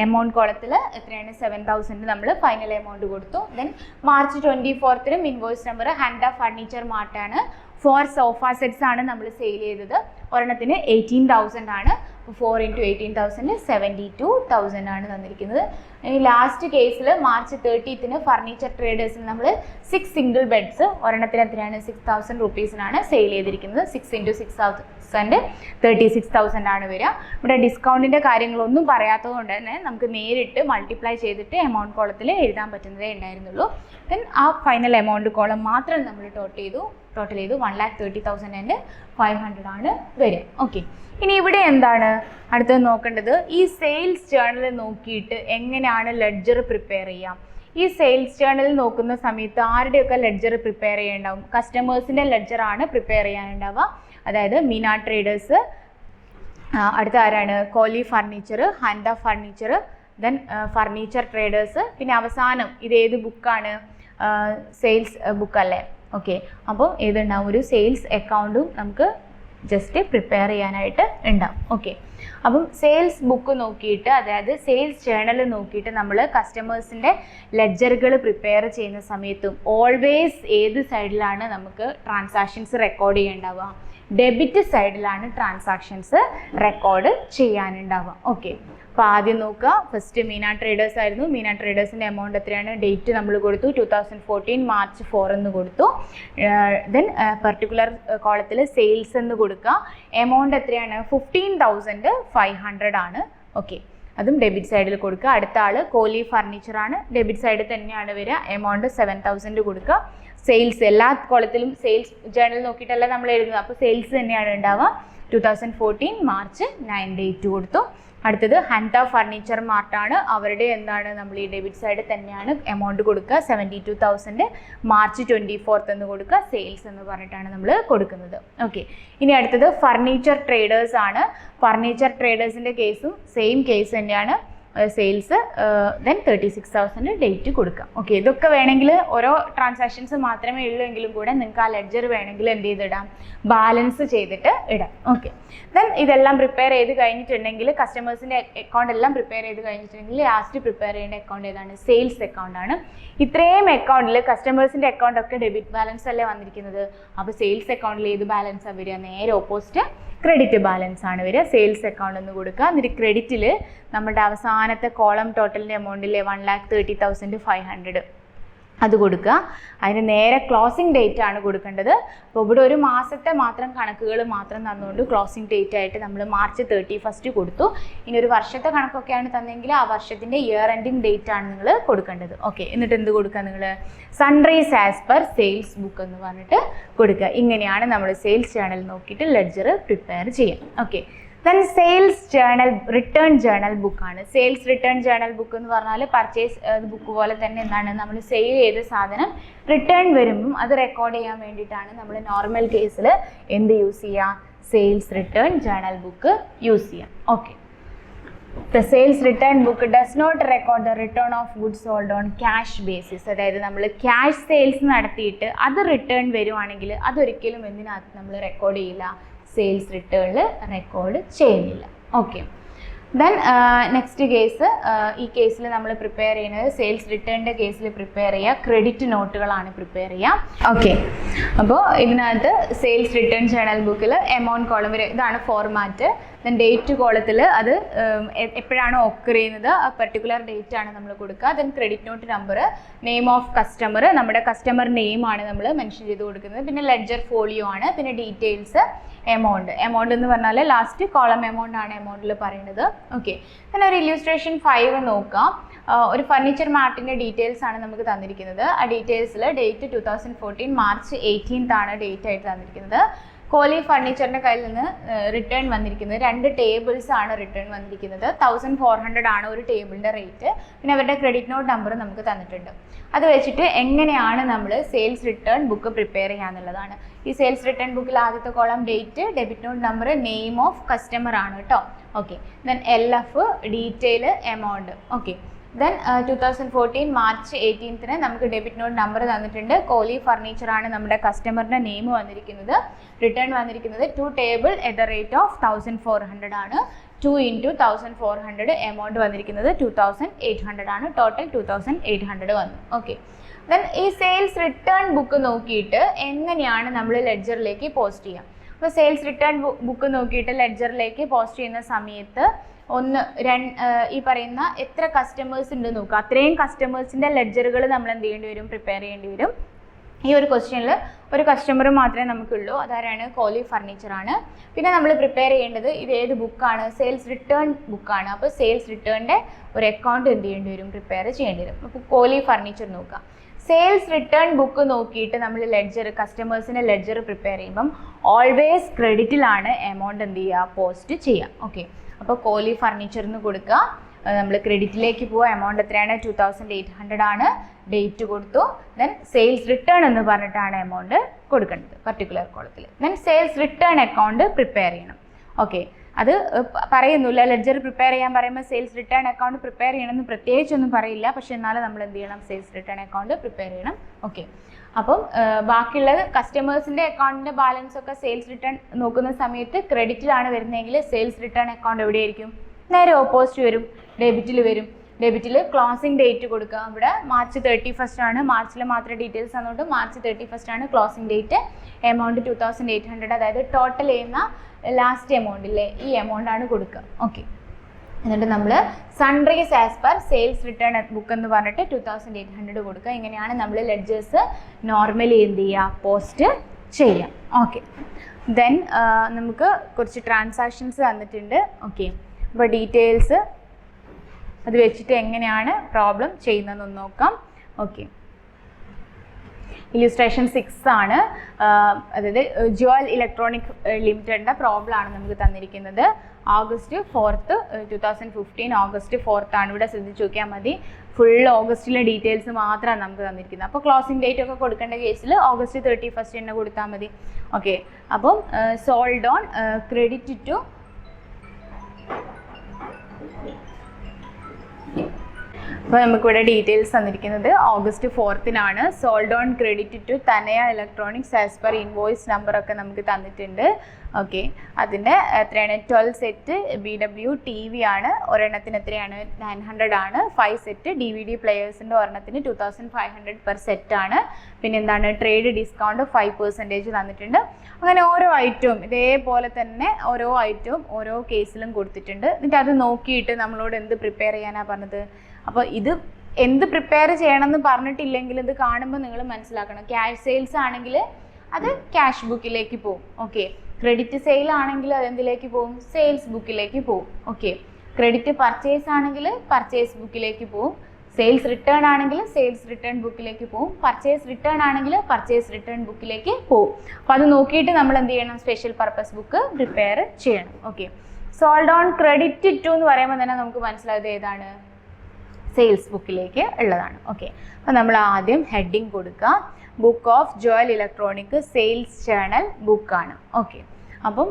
എമൗണ്ട് കോളത്തിൽ എത്രയാണ് 7000 നമ്മൾ ഫൈനൽ എമൗണ്ട് കൊടുത്തു. Then March 24th invoice number Handa furniture മാർട്ടാണ്. 4 സോഫ സെറ്റ്സ് ആണ് നമ്മൾ സെയിൽ ചെയ്തത്. ഒരെണ്ണത്തിന് 18,000 ആണ്. 4 into 18,000 72,000 ആണ് തന്നിരിക്കുന്നത്. ഇനി ലാസ്റ്റ് കേസിൽ മാർച്ച് 30th ഫർണിച്ചർ ട്രേഡേഴ്സിൽ നമ്മൾ 6 സിംഗിൾ ബെഡ്സ് ഒരെണ്ണത്തിന് എത്രയാണ് 6,000 rupeesനാണ് സെയിൽ ചെയ്തിരിക്കുന്നത്. 6 into 6,000 36,000 ആണ് വരിക. ഇവിടെ ഡിസ്കൗണ്ടിൻ്റെ കാര്യങ്ങളൊന്നും പറയാത്തത് കൊണ്ട് തന്നെ നമുക്ക് നേരിട്ട് മൾട്ടിപ്ലൈ ചെയ്തിട്ട് എമൗണ്ട് കോളത്തിൽ എഴുതാൻ പറ്റുന്നതേ ഉണ്ടായിരുന്നുള്ളൂ. ദെൻ ആ ഫൈനൽ എമൗണ്ട് കോളം മാത്രം നമ്മൾ ടോട്ടൽ ചെയ്തു. 1,30,500 ആണ് വരിക. ഓക്കെ, ഇനി ഇവിടെ എന്താണ് അടുത്തത് നോക്കേണ്ടത്, ഈ സെയിൽസ് ജേർണൽ നോക്കിയിട്ട് എങ്ങനെയാണ് ലെഡ്ജർ പ്രിപ്പയർ ചെയ്യാം. ഈ സെയിൽസ് ജേർണൽ നോക്കുന്ന സമയത്ത് ആരുടെയൊക്കെ ലെഡ്ജർ പ്രിപ്പയർ ചെയ്യാനുണ്ടാവും? കസ്റ്റമേഴ്സിൻ്റെ ലെഡ്ജറാണ് പ്രിപ്പയർ ചെയ്യാനുണ്ടാവുക. അതായത് മീന ട്രേഡേഴ്സ്, അടുത്ത ആരാണ്, Kohli furniture, hanta furniture, then furniture traders, പിന്നെ അവസാനം ഇത് ഏത് ബുക്കാണ്, സെയിൽസ് ബുക്കല്ലേ. ഓക്കെ, അപ്പോൾ ഏതുണ്ടാവും, ഒരു സെയിൽസ് അക്കൗണ്ടും നമുക്ക് ജസ്റ്റ് പ്രിപ്പയർ ചെയ്യാനായിട്ട് ഉണ്ടാവും. ഓക്കെ, അപ്പം സെയിൽസ് ബുക്ക് നോക്കിയിട്ട്, അതായത് സെയിൽസ് ജേർണൽ നോക്കിയിട്ട് നമ്മൾ കസ്റ്റമേഴ്സിൻ്റെ ലെഡ്ജറുകൾ പ്രിപ്പയർ ചെയ്യുന്ന സമയത്തും ഓൾവേസ് ഏത് സൈഡിലാണ് നമുക്ക് ട്രാൻസാക്ഷൻസ് റെക്കോർഡ് ചെയ്യേണ്ടാവുക? ഡെബിറ്റ് സൈഡിലാണ് ട്രാൻസാക്ഷൻസ് റെക്കോർഡ് ചെയ്യാനുണ്ടാവുക. ഓക്കെ, അപ്പോൾ ആദ്യം നോക്കുക. ഫസ്റ്റ് മീന ട്രേഡേഴ്സ് ആയിരുന്നു. മീന ട്രേഡേഴ്സിൻ്റെ എമൗണ്ട് എത്രയാണ്? ഡേറ്റ് നമ്മൾ കൊടുത്തു, 2014 മാർച്ച് 4 എന്ന് കൊടുത്തു. ദെൻ പെർട്ടിക്കുലർ കോളത്തിൽ സെയിൽസ് എന്ന് കൊടുക്കുക. എമൗണ്ട് എത്രയാണ്? 15,500 ആണ്. ഓക്കെ, അതും ഡെബിറ്റ് സൈഡിൽ കൊടുക്കുക. അടുത്ത ആൾ കോലി ഫർണിച്ചറാണ്, ഡെബിറ്റ് സൈഡിൽ തന്നെയാണ് വരിക. എമൗണ്ട് 7,000 കൊടുക്കുക. സെയിൽസ് എല്ലാ കോളത്തിലും സെയിൽസ് ജേർണൽ നോക്കിയിട്ടല്ല നമ്മൾ എഴുതുന്നത്, അപ്പോൾ സെയിൽസ് തന്നെയാണ് ഉണ്ടാവുക. 2014 മാർച്ച് 9 ഡേറ്റ് കൊടുത്തു. അടുത്തത് ഹാൻഡ ഫർണിച്ചർ മാർട്ടാണ്. അവരുടെ എന്താണ്, നമ്മൾ ഈ ഡെബിറ്റ് സൈഡ് തന്നെയാണ് എമൗണ്ട് കൊടുക്കുക. 72,000 മാർച്ച് 24th എന്ന് കൊടുക്കുക. സെയിൽസ് എന്ന് പറഞ്ഞിട്ടാണ് നമ്മൾ കൊടുക്കുന്നത്. ഓക്കെ, ഇനി അടുത്തത് ഫർണിച്ചർ ട്രേഡേഴ്സ് ആണ്. ഫർണിച്ചർ ട്രേഡേഴ്സിൻ്റെ കേസും സെയിം കേസ് തന്നെയാണ്. സെയിൽസ് ദെൻ 36,000 ഡേറ്റ് കൊടുക്കാം. ഓക്കെ, ഇതൊക്കെ വേണമെങ്കിൽ ഓരോ ട്രാൻസാക്ഷൻസ് മാത്രമേ ഉള്ളൂ എങ്കിലും കൂടെ നിങ്ങൾക്ക് ആ ലെഡ്ജർ വേണമെങ്കിൽ എന്ത് ചെയ്തിടാം, ബാലൻസ് ചെയ്തിട്ട് ഇടാം. ഓക്കെ, ദെൻ ഇതെല്ലാം പ്രിപ്പയർ ചെയ്ത് കഴിഞ്ഞിട്ടുണ്ടെങ്കിൽ, കസ്റ്റമേഴ്സിൻ്റെ അക്കൗണ്ട് എല്ലാം പ്രിപ്പയർ ചെയ്ത് കഴിഞ്ഞിട്ടുണ്ടെങ്കിൽ ലാസ്റ്റ് പ്രിപ്പയർ ചെയ്യേണ്ട അക്കൗണ്ട് ഏതാണ്? സെയിൽസ് അക്കൗണ്ടാണ്. ഇത്രയും അക്കൗണ്ടിൽ കസ്റ്റമേഴ്സിൻ്റെ അക്കൗണ്ടൊക്കെ ഡെബിറ്റ് ബാലൻസ് അല്ലേ വന്നിരിക്കുന്നത്. അപ്പോൾ സെയിൽസ് അക്കൗണ്ടിൽ ഏത് ബാലൻസാണ് വരിക? നേരെ ഓപ്പോസിറ്റ് ക്രെഡിറ്റ് ബാലൻസ് ആണ് വരിക. സെയിൽസ് അക്കൗണ്ട് എന്ന് കൊടുക്കുക. എന്നിട്ട് ക്രെഡിറ്റിൽ നമ്മുടെ അവസാനത്തെ കോളം ടോട്ടലിൻ്റെ എമൗണ്ടിലെ 1,30,500 അത് കൊടുക്കുക. അതിന് നേരെ ക്ലോസിംഗ് ഡേറ്റ് ആണ് കൊടുക്കേണ്ടത്. അപ്പോൾ ഇവിടെ ഒരു മാസത്തെ മാത്രം കണക്കുകൾ മാത്രം തന്നുകൊണ്ട് ക്ലോസിംഗ് ഡേറ്റ് ആയിട്ട് നമ്മൾ മാർച്ച് 31 കൊടുത്തു. ഇനി ഒരു വർഷത്തെ കണക്കൊക്കെയാണ് തന്നെങ്കിൽ ആ വർഷത്തിൻ്റെ ഇയർ എൻഡിങ് ഡേറ്റ് ആണ് നിങ്ങൾ കൊടുക്കേണ്ടത്. ഓക്കെ, എന്നിട്ട് എന്ത് കൊടുക്കുക? നിങ്ങൾ sunrise as per sales book എന്ന് പറഞ്ഞിട്ട് കൊടുക്കുക. ഇങ്ങനെയാണ് നമ്മൾ സെയിൽസ് ജേർണൽ നോക്കിയിട്ട് ലെഡ്ജർ പ്രിപ്പയർ ചെയ്യാം. Okay, then sales journal return journal ബുക്കാണ്. സെയിൽസ് റിട്ടേൺ ജേർണൽ ബുക്ക് എന്ന് പറഞ്ഞാൽ പർച്ചേസ് ബുക്ക് പോലെ തന്നെ എന്താണ്, നമ്മൾ സെയിൽ ചെയ്ത സാധനം റിട്ടേൺ വരുമ്പം അത് റെക്കോർഡ് ചെയ്യാൻ വേണ്ടിയിട്ടാണ് നമ്മൾ നോർമൽ കേസിൽ എന്ത് യൂസ് ചെയ്യുക? Sales return journal book use ചെയ്യാം. Okay, The sales return book does not record the return of goods sold on cash basis. അതായത് നമ്മൾ ക്യാഷ് സെയിൽസ് നടത്തിയിട്ട് അത് റിട്ടേൺ വരുവാണെങ്കിൽ അതൊരിക്കലും എന്തിനകത്ത് നമ്മൾ റെക്കോർഡ് ചെയ്യില്ല? സെയിൽസ് റിട്ടേണിൽ റെക്കോർഡ് ചെയ്യുന്നില്ല. ഓക്കെ, ദെൻ നെക്സ്റ്റ് കേസ്, ഈ കേസിൽ നമ്മൾ പ്രിപ്പയർ ചെയ്യുന്നത് സെയിൽസ് റിട്ടേണിൻ്റെ കേസിൽ പ്രിപ്പയർ ചെയ്യുക ക്രെഡിറ്റ് നോട്ടുകളാണ് പ്രിപ്പയർ ചെയ്യുക. ഓക്കെ, അപ്പോൾ ഇതിനകത്ത് സെയിൽസ് റിട്ടേൺ ജേണൽ ബുക്കിൽ എമൗണ്ട് കോളം വരെ ഇതാണ് ഫോർമാറ്റ്. ദെൻ ഡേറ്റ് കോളത്തിൽ അത് എപ്പോഴാണോ ഒക്കർ ചെയ്യുന്നത് ആ പെർട്ടിക്കുലർ ഡേറ്റ് ആണ് നമ്മൾ കൊടുക്കുക. Then credit note number, name of customer, നമ്മുടെ കസ്റ്റമർ നെയിം ആണ് നമ്മൾ മെൻഷൻ ചെയ്ത് കൊടുക്കുന്നത്. പിന്നെ ലെഡ്ജർ ഫോളിയോ ആണ്. പിന്നെ ഡീറ്റെയിൽസ്, എമൗണ്ട് എന്ന് പറഞ്ഞാൽ ലാസ്റ്റ് കോളം എമൗണ്ട് ആണ് എമൗണ്ടിൽ പറയുന്നത്. ഓക്കെ, പിന്നെ ഒരു ഇല്യൂസ്ട്രേഷൻ 5 നോക്കാം. ഒരു ഫർണിച്ചർ മാർട്ടിൻ്റെ ഡീറ്റെയിൽസ് ആണ് നമുക്ക് തന്നിരിക്കുന്നത്. ആ ഡീറ്റെയിൽസിൽ ഡേറ്റ് 2014 മാർച്ച് 18 ആണ് ഡേറ്റ് ആയിട്ട് തന്നിരിക്കുന്നത്. കോലി ഫർണിച്ചറിൻ്റെ കയ്യിൽ നിന്ന് റിട്ടേൺ വന്നിരിക്കുന്നത് 2 ടേബിൾസ് ആണ് റിട്ടേൺ വന്നിരിക്കുന്നത്. 1400 ആണ് ഒരു ടേബിളിൻ്റെ റേറ്റ്. പിന്നെ അവരുടെ ക്രെഡിറ്റ് നോട്ട് നമ്പർ നമുക്ക് തന്നിട്ടുണ്ട്. അത് വെച്ചിട്ട് എങ്ങനെയാണ് നമ്മൾ സെയിൽസ് റിട്ടേൺ ബുക്ക് പ്രിപ്പയർ ചെയ്യാന്നുള്ളതാണ്. ഈ സെയിൽസ് റിട്ടേൺ ബുക്കിൽ ആദ്യത്തെ column date, debit not number, name of customer ആണ് കേട്ടോ. Okay, then LF, detail, amount. Okay, then 2014 March 18 നമുക്ക് ഡെബിറ്റ് നോട്ട് നമ്പർ തന്നിട്ടുണ്ട്. കോലി ഫർണിച്ചർ ആണ് നമ്മുടെ കസ്റ്റമറിൻ്റെ നെയിം വന്നിരിക്കുന്നത്. റിട്ടേൺ വന്നിരിക്കുന്നത് 2 table at the rate of 1400 ആണ്. 2 × 1400 എമൗണ്ട് വന്നിരിക്കുന്നത് 2800 ആണ്. ടോട്ടൽ 2800 വന്നു. ഓക്കെ, ദെൻ ഈ സെയിൽസ് റിട്ടേൺ ബുക്ക് നോക്കിയിട്ട് എങ്ങനെയാണ് നമ്മൾ ലെഡ്ജറിലേക്ക് പോസ്റ്റ് ചെയ്യുക. അപ്പോൾ സെയിൽസ് റിട്ടേൺ ബുക്ക് നോക്കിയിട്ട് ലെഡ്ജറിലേക്ക് പോസ്റ്റ് ചെയ്യുന്ന സമയത്ത് ഈ പറയുന്ന എത്ര കസ്റ്റമേഴ്സ് ഉണ്ട് നോക്കുക. അത്രയും കസ്റ്റമേഴ്സിൻ്റെ ലെഡ്ജറുകൾ നമ്മൾ എന്ത് ചെയ്യേണ്ടി വരും, പ്രിപ്പയർ ചെയ്യേണ്ടി വരും. ഈ ഒരു ക്വസ്റ്റ്യനിൽ ഒരു കസ്റ്റമർ മാത്രമേ നമുക്കുള്ളൂ, അതാരാണ്, കോലി ഫർണിച്ചർ ആണ്. പിന്നെ നമ്മൾ പ്രിപ്പയർ ചെയ്യേണ്ടത് ഇത് ഏത് ബുക്കാണ്, സെയിൽസ് റിട്ടേൺ ബുക്കാണ്. അപ്പോൾ സെയിൽസ് റിട്ടേണിൻ്റെ ഒരു അക്കൗണ്ട് എന്ത് ചെയ്യേണ്ടി വരും, പ്രിപ്പയർ ചെയ്യേണ്ടി വരും. അപ്പോൾ കോലി ഫർണിച്ചർ നോക്കുക. സെയിൽസ് റിട്ടേൺ ബുക്ക് നോക്കിയിട്ട് നമ്മൾ ലെഡ്ജർ, കസ്റ്റമേഴ്സിൻ്റെ ലെഡ്ജർ പ്രിപ്പയർ ചെയ്യുമ്പം ഓൾവേസ് ക്രെഡിറ്റിലാണ് എമൗണ്ട് എന്ത് ചെയ്യുക, പോസ്റ്റ് ചെയ്യുക. ഓക്കെ, അപ്പോൾ കോലി ഫർണിച്ചറിന് കൊടുക്കുക. നമ്മൾ ക്രെഡിറ്റിലേക്ക് പോവുക. എമൗണ്ട് എത്രയാണ്, 2800 ആണ്. ഡേറ്റ് കൊടുത്തു. ദെൻ സെയിൽസ് റിട്ടേൺ എന്ന് പറഞ്ഞിട്ടാണ് എമൗണ്ട് കൊടുക്കേണ്ടത് പർട്ടിക്കുലർ കോളത്തിൽ. Then sales return account prepare ചെയ്യണം. ഓക്കെ, അത് പറയുന്നില്ല, ലെഡ്ജർ പ്രിപ്പയർ ചെയ്യാൻ പറയുമ്പോൾ സെയിൽസ് റിട്ടേൺ അക്കൗണ്ട് പ്രിപ്പയർ ചെയ്യണമെന്ന് പ്രത്യേകിച്ചൊന്നും പറയില്ല. പക്ഷേ എന്നാലും നമ്മൾ എന്ത് ചെയ്യണം, സെയിൽസ് റിട്ടേൺ അക്കൗണ്ട് പ്രിപ്പയർ ചെയ്യണം. ഓക്കെ, അപ്പം ബാക്കിയുള്ളത് കസ്റ്റമേഴ്സിൻ്റെ അക്കൗണ്ടിൻ്റെ ബാലൻസ് ഒക്കെ സെയിൽസ് റിട്ടേൺ നോക്കുന്ന സമയത്ത് ക്രെഡിറ്റിലാണ് വരുന്നതെങ്കിൽ സെയിൽസ് റിട്ടേൺ അക്കൗണ്ട് എവിടെയായിരിക്കും, നേരെ ഓപ്പോസിറ്റ് വരും, ഡെബിറ്റിൽ വരും. ഡെബിറ്റിൽ ക്ലോസിംഗ് ഡേറ്റ് കൊടുക്കുക. ഇവിടെ മാർച്ച് 31 ആണ്. മാർച്ചിൽ മാത്രമേ ഡീറ്റെയിൽസ് തന്നോട്ട് മാർച്ച് 31 ആണ് ക്ലോസിംഗ് ഡേറ്റ്. എമൗണ്ട് 2800, അതായത് ടോട്ടൽ ചെയ്യുന്ന ലാസ്റ്റ് എമൗണ്ട് ഇല്ലേ, ഈ എമൗണ്ട് ആണ് കൊടുക്കുക. ഓക്കെ, എന്നിട്ട് നമ്മൾ sunrise as per sales return book എന്ന് പറഞ്ഞിട്ട് 2800 കൊടുക്കുക. ഇങ്ങനെയാണ് നമ്മൾ ലെഡ്ജേഴ്സ് നോർമലി എന്ത് ചെയ്യുക, പോസ്റ്റ് ചെയ്യാം. ഓക്കെ, ദെൻ നമുക്ക് കുറച്ച് ട്രാൻസാക്ഷൻസ് തന്നിട്ടുണ്ട്. ഓക്കെ, അപ്പോൾ ഡീറ്റെയിൽസ് അത് വെച്ചിട്ട് എങ്ങനെയാണ് പ്രോബ്ലം ചെയ്യുന്നതെന്ന് നോക്കാം. ഓക്കെ, ഇല്ലുസ്ട്രേഷൻ 6 ആണ്. അതായത് ജോയൽ ഇലക്ട്രോണിക് ലിമിറ്റഡിൻ്റെ പ്രോബ്ലം ആണ് നമുക്ക് തന്നിരിക്കുന്നത്. August 4th 2015 August 4th ആണ്. ഇവിടെ ശ്രദ്ധിച്ച് നോക്കിയാൽ മതി, ഫുൾ ഓഗസ്റ്റിലെ ഡീറ്റെയിൽസ് മാത്രമാണ് നമുക്ക് തന്നിരിക്കുന്നത്. അപ്പോൾ ക്ലോസിംഗ് ഡേറ്റ് ഒക്കെ കൊടുക്കേണ്ട കേസിൽ August 31 തന്നെ കൊടുത്താൽ മതി. ഓക്കെ, അപ്പം സോൾഡ് ഓൺ ക്രെഡിറ്റ് ടു അപ്പോൾ നമുക്കിവിടെ ഡീറ്റെയിൽസ് തന്നിരിക്കുന്നത് August 4th sold on credit to Tanaya electronics as per invoice നമ്പറൊക്കെ നമുക്ക് തന്നിട്ടുണ്ട്. ഓക്കെ, അതിൻ്റെ എത്രയാണ്, 12 സെറ്റ് BW TV ആണ്. ഒരെണ്ണത്തിന് എത്രയാണ്, 900 ആണ്. 5 സെറ്റ് DVD പ്ലെയേഴ്സിൻ്റെ ഒരെണ്ണത്തിന് 2500 പെർ സെറ്റ് ആണ്. പിന്നെ എന്താണ്, ട്രേഡ് ഡിസ്കൗണ്ട് 5% തന്നിട്ടുണ്ട്. അങ്ങനെ ഓരോ ഐറ്റവും ഇതേപോലെ തന്നെ ഓരോ ഐറ്റവും ഓരോ കേസിലും കൊടുത്തിട്ടുണ്ട്. എന്നിട്ട് അത് നോക്കിയിട്ട് നമ്മളോട് എന്ത് പ്രിപ്പയർ ചെയ്യാനാണ് പറഞ്ഞത്. അപ്പോൾ ഇത് എന്ത് പ്രിപ്പയർ ചെയ്യണമെന്ന് പറഞ്ഞിട്ടില്ലെങ്കിൽ ഇത് കാണുമ്പോൾ നിങ്ങൾ മനസ്സിലാക്കണം. ക്യാഷ് സെയിൽസ് ആണെങ്കിൽ അത് ക്യാഷ് ബുക്കിലേക്ക് പോകും. ഓക്കെ, ക്രെഡിറ്റ് സെയിൽ ആണെങ്കിൽ അതെന്തിലേക്ക് പോകും, സെയിൽസ് ബുക്കിലേക്ക് പോകും. ഓക്കെ, ക്രെഡിറ്റ് പർച്ചേസ് ആണെങ്കിൽ പർച്ചേസ് ബുക്കിലേക്ക് പോകും. സെയിൽസ് റിട്ടേൺ ആണെങ്കിൽ സെയിൽസ് റിട്ടേൺ ബുക്കിലേക്ക് പോകും. പർച്ചേസ് റിട്ടേൺ ആണെങ്കിൽ പർച്ചേസ് റിട്ടേൺ ബുക്കിലേക്ക് പോകും. അപ്പോൾ അത് നോക്കിയിട്ട് നമ്മൾ എന്ത് ചെയ്യണം, സ്പെഷ്യൽ പർപ്പസ് ബുക്ക് പ്രിപ്പയർ ചെയ്യണം. Okay, sold on credit to എന്ന് പറയുമ്പോൾ തന്നെ നമുക്ക് മനസ്സിലായത് ഏതാണ്, സെയിൽസ് ബുക്കിലേക്ക് ഉള്ളതാണ്. ഓക്കെ, അപ്പോൾ നമ്മൾ ആദ്യം ഹെഡിങ് കൊടുക്കുക, book of Joel electronic sales journal ബുക്കാണ്. ഓക്കെ, അപ്പം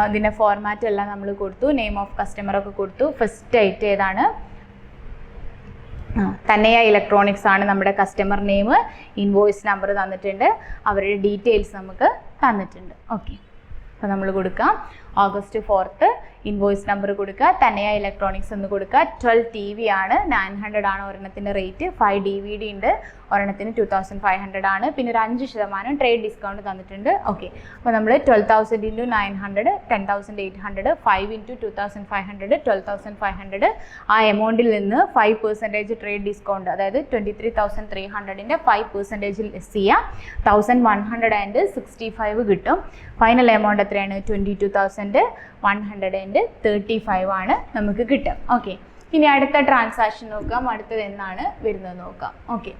ഇതിൻ്റെ ഫോർമാറ്റ് എല്ലാം നമ്മൾ കൊടുത്തു, നെയിം ഓഫ് കസ്റ്റമറൊക്കെ കൊടുത്തു. ഫസ്റ്റ് ആയിട്ട് ഏതാണ്, തനയ ഇലക്ട്രോണിക്സ് ആണ് നമ്മുടെ കസ്റ്റമർ നെയിം. ഇൻവോയ്സ് നമ്പർ തന്നിട്ടുണ്ട്, അവരുടെ ഡീറ്റെയിൽസ് നമുക്ക് തന്നിട്ടുണ്ട്. ഓക്കെ, അപ്പോൾ നമ്മൾ കൊടുക്കാം August 4th ഇൻവോയ്സ് നമ്പർ കൊടുക്കുക, തനയ ഇലക്ട്രോണിക്സ് എന്ന് കൊടുക്കുക. 12 TV ആണ്, 900 ആണ് ഒരെണ്ണത്തിൻ്റെ റേറ്റ്. 5 DVD ഉണ്ട്, ഒരെണ്ണത്തിന് 2500 ആണ്. പിന്നെ ഒരു 5% ട്രേഡ് ഡിസ്കൗണ്ട് തന്നിട്ടുണ്ട്. ഓക്കെ, അപ്പോൾ നമ്മൾ 12,000 × 900 10,800, 5 × 2,500 12,500. ആ എമൗണ്ടിൽ നിന്ന് 5% ട്രേഡ് ഡിസ്കൗണ്ട്, അതായത് 23,300ൻ്റെ 5% ലെസ് ചെയ്യുക, 1,165 കിട്ടും. ഫൈനൽ എമൗണ്ട് എത്രയാണ്? 22,135 ആണ് നമുക്ക് കിട്ടും. ഓക്കെ, ഇനി അടുത്ത ട്രാൻസാക്ഷൻ നോക്കാം. അടുത്തത് എന്നാണ് വരുന്നത് നോക്കാം. ഓക്കെ,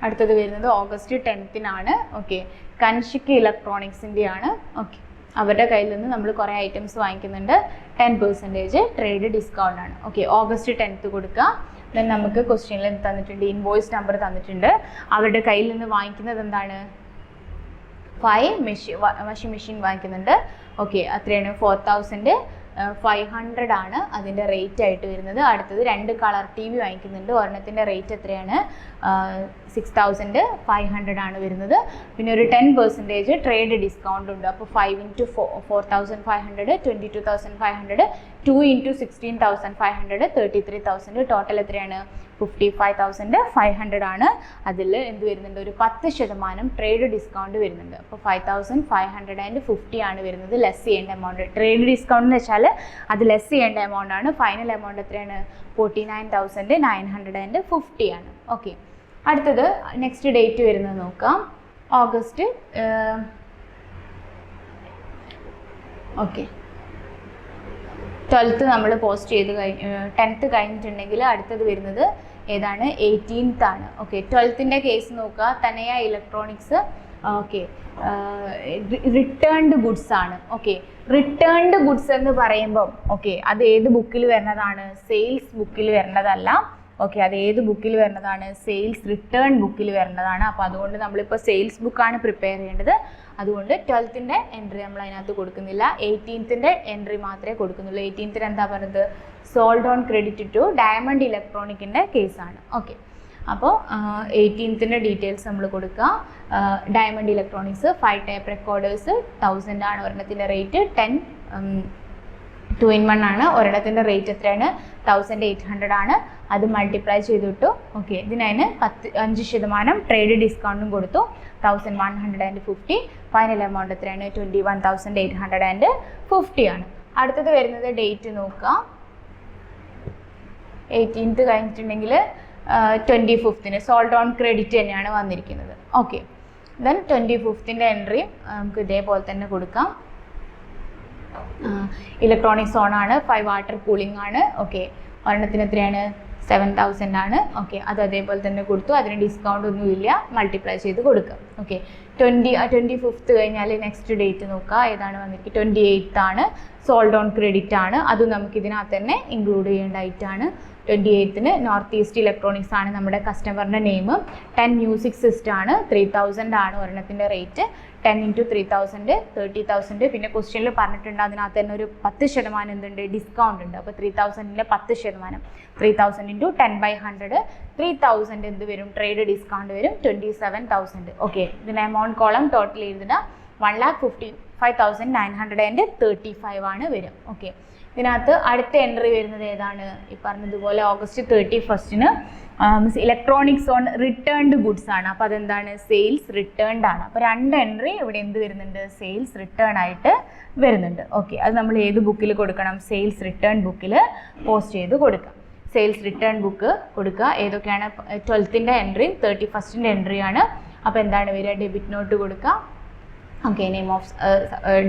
അടുത്തത് വരുന്നത് August 10th ഓക്കെ, കൻഷിക് ഇലക്ട്രോണിക്സിൻ്റെ ആണ്. ഓക്കെ, അവരുടെ കയ്യിൽ നിന്ന് നമ്മൾ കുറേ ഐറ്റംസ് വാങ്ങിക്കുന്നുണ്ട്. 10% ട്രേഡ് ഡിസ്കൗണ്ട് ആണ്. ഓക്കെ, August 10th കൊടുക്കുക. ദെൻ നമുക്ക് ക്വസ്റ്റ്യനിൽ തന്നിട്ടുണ്ട്, ഇൻവോയ്സ് നമ്പർ തന്നിട്ടുണ്ട്. അവരുടെ കയ്യിൽ നിന്ന് വാങ്ങിക്കുന്നത് എന്താണ്? 5 വാഷിംഗ് മെഷീൻ വാങ്ങിക്കുന്നുണ്ട്. ഓക്കെ, അത്രയാണ് 4,500 ആണ് അതിൻ്റെ റേറ്റ് ആയിട്ട് വരുന്നത്. അടുത്തത് 2 കളർ TV വാങ്ങിക്കുന്നുണ്ട്. ഒരെണ്ണത്തിൻ്റെ റേറ്റ് എത്രയാണ്? 6,500 ആണ് വരുന്നത്. പിന്നെ ഒരു 10% ട്രേഡ് ഡിസ്കൗണ്ട് ഉണ്ട്. അപ്പോൾ 5 × 4,500 22,500, 2 × 16,500 33,000, ടോട്ടൽ എത്രയാണ്? 55,500 ആണ്. അതിൽ എന്ത് വരുന്നുണ്ട്? ഒരു 10% ട്രേഡ് ഡിസ്കൗണ്ട് വരുന്നുണ്ട്. അപ്പോൾ 5,550 ആണ് വരുന്നത് ലെസ് ചെയ്യേണ്ട എമൗണ്ട്. ട്രേഡ് ഡിസ്കൗണ്ട് എന്ന് വെച്ചാൽ അത് ലെസ് ചെയ്യേണ്ട എമൗണ്ട് ആണ്. ഫൈനൽ എമൗണ്ട് എത്രയാണ്? 49,950 ആണ്. ഓക്കെ, അടുത്തത് നെക്സ്റ്റ് ഡേറ്റ് വരുന്നത് നോക്കാം. August ഓക്കെ 12th നമ്മൾ പോസ്റ്റ് ചെയ്ത് 10th കഴിഞ്ഞിട്ടുണ്ടെങ്കിൽ അടുത്തത് വരുന്നത് ഏതാണ്? 18th ആണ്. ഓക്കെ, 12th കേസ് നോക്കുക. തനയ ഇലക്ട്രോണിക്സ്. ഓക്കെ, റിട്ടേൺഡ് ഗുഡ്സ് ആണ്. ഓക്കെ, റിട്ടേൺഡ് ഗുഡ്സ് എന്ന് പറയുമ്പം ഓക്കെ, അത് ഏത് ബുക്കിൽ വരുന്നതാണ്? സെയിൽസ് ബുക്കിൽ വരുന്നതല്ല. ഓക്കെ, അത് ഏത് ബുക്കിൽ വരുന്നതാണ്? സെയിൽസ് റിട്ടേൺ ബുക്കിൽ വരുന്നതാണ്. അപ്പോൾ അതുകൊണ്ട് നമ്മളിപ്പോൾ സെയിൽസ് ബുക്കാണ് പ്രിപ്പയർ ചെയ്യേണ്ടത്. അതുകൊണ്ട് 12th എൻട്രി നമ്മൾ അതിനകത്ത് കൊടുക്കുന്നില്ല. 18th എൻട്രി മാത്രമേ കൊടുക്കുന്നുള്ളൂ. 18th എന്താ പറയുന്നത്? Sold on credit to diamond ഇലക്ട്രോണിക്കിൻ്റെ കേസാണ്. ഓക്കെ, അപ്പോൾ 18th ഡീറ്റെയിൽസ് നമ്മൾ കൊടുക്കുക. ഡയമണ്ട് ഇലക്ട്രോണിക്സ് 5 ടൈപ്പ് റെക്കോർഡേഴ്സ് 1000 ആണ് ഒരെണ്ണത്തിൻ്റെ റേറ്റ്. 10 2-in-1 ആണ്. ഒരിടത്തിൻ്റെ റേറ്റ് എത്രയാണ്? 1,800 ആണ്. അത് മൾട്ടിപ്ലൈ ചെയ്തിട്ടു. ഓക്കെ, ഇതിനതിന് 5% ട്രേഡ് ഡിസ്കൗണ്ടും കൊടുത്തു. 1,150. ഫൈനൽ എമൗണ്ട് എത്രയാണ്? 21,850 ആണ്. അടുത്തത് വരുന്നത് ഡേറ്റ് നോക്കുക. 18th കഴിഞ്ഞിട്ടുണ്ടെങ്കിൽ 25th സോൾഡ് ഓൺ ക്രെഡിറ്റ് തന്നെയാണ് വന്നിരിക്കുന്നത്. ഓക്കെ, ദെൻ 25th എൻട്രി നമുക്ക് ഇതേപോലെ തന്നെ കൊടുക്കാം. ഇലക്ട്രോണിക്സ് ഓൺ ആണ്. 5 വാട്ടർ കൂളിംഗ് ആണ്. ഓക്കെ, ഒരെണ്ണത്തിന് എത്രയാണ്? 7,000 ആണ്. ഓക്കെ, അത് അതേപോലെ തന്നെ കൊടുത്തു. അതിന് ഡിസ്കൗണ്ട് ഒന്നുമില്ല, മൾട്ടിപ്ലൈ ചെയ്ത് കൊടുക്കുക. ഓക്കെ, 25th കഴിഞ്ഞാൽ നെക്സ്റ്റ് ഡേറ്റ് നോക്കുക. ഏതാണ് വന്നിരിക്കുന്നത്? 28th ആണ്. സോൾഡ് ഓൺ ക്രെഡിറ്റ് ആണ്. അതും നമുക്ക് ഇതിനകത്ത് തന്നെ ഇൻക്ലൂഡ് ചെയ്യേണ്ട ഐറ്റാണ്. 28th നോർത്ത് ഈസ്റ്റ് ഇലക്ട്രോണിക്സ് ആണ് നമ്മുടെ കസ്റ്റമറിൻ്റെ നെയിം. 10 മ്യൂസിക് സിസ്റ്റം ആണ്. 3,000 ആണ് ഒരെണ്ണത്തിൻ്റെ റേറ്റ്. 10 × 3,000 30,000. പിന്നെ ക്വസ്റ്റ്യനിൽ പറഞ്ഞിട്ടുണ്ട് അതിനകത്ത് തന്നെ ഒരു 10% എന്തുണ്ട്? ഡിസ്കൗണ്ട് ഉണ്ട്. അപ്പോൾ 3,000ൻ്റെ 10%, 3,000 × 10/100 3,000 എന്ത് വരും? ട്രേഡ് ഡിസ്കൗണ്ട് വരും 27,000. ഓക്കെ, ഇതിന് എമൗണ്ട് കോളം ടോട്ടൽ എഴുതുക. 1,55,935 ആണ് വരും. ഓക്കെ, ഇതിനകത്ത് അടുത്ത എൻട്രി വരുന്നത് ഏതാണ്? ഈ പറഞ്ഞതുപോലെ August 31 electronics on returned goods ആണ്. അപ്പോൾ അതെന്താണ്? സെയിൽസ് റിട്ടേൺഡ് ആണ്. അപ്പോൾ 2 എൻട്രി ഇവിടെ എന്ത് വരുന്നുണ്ട്? സെയിൽസ് റിട്ടേൺ ആയിട്ട് വരുന്നുണ്ട്. ഓക്കെ, അത് നമ്മൾ ഏത് ബുക്കിൽ കൊടുക്കണം? സെയിൽസ് റിട്ടേൺ ബുക്കിൽ പോസ്റ്റ് ചെയ്ത് കൊടുക്കാം. സെയിൽസ് റിട്ടേൺ ബുക്ക് കൊടുക്കുക. ഏതൊക്കെയാണ്? 12th എൻട്രിയും 31st എൻട്രിയാണ്. അപ്പോൾ എന്താണ് വരിക? ഡെബിറ്റ് നോട്ട് കൊടുക്കുക. ഓക്കെ, നെയിം ഓഫ്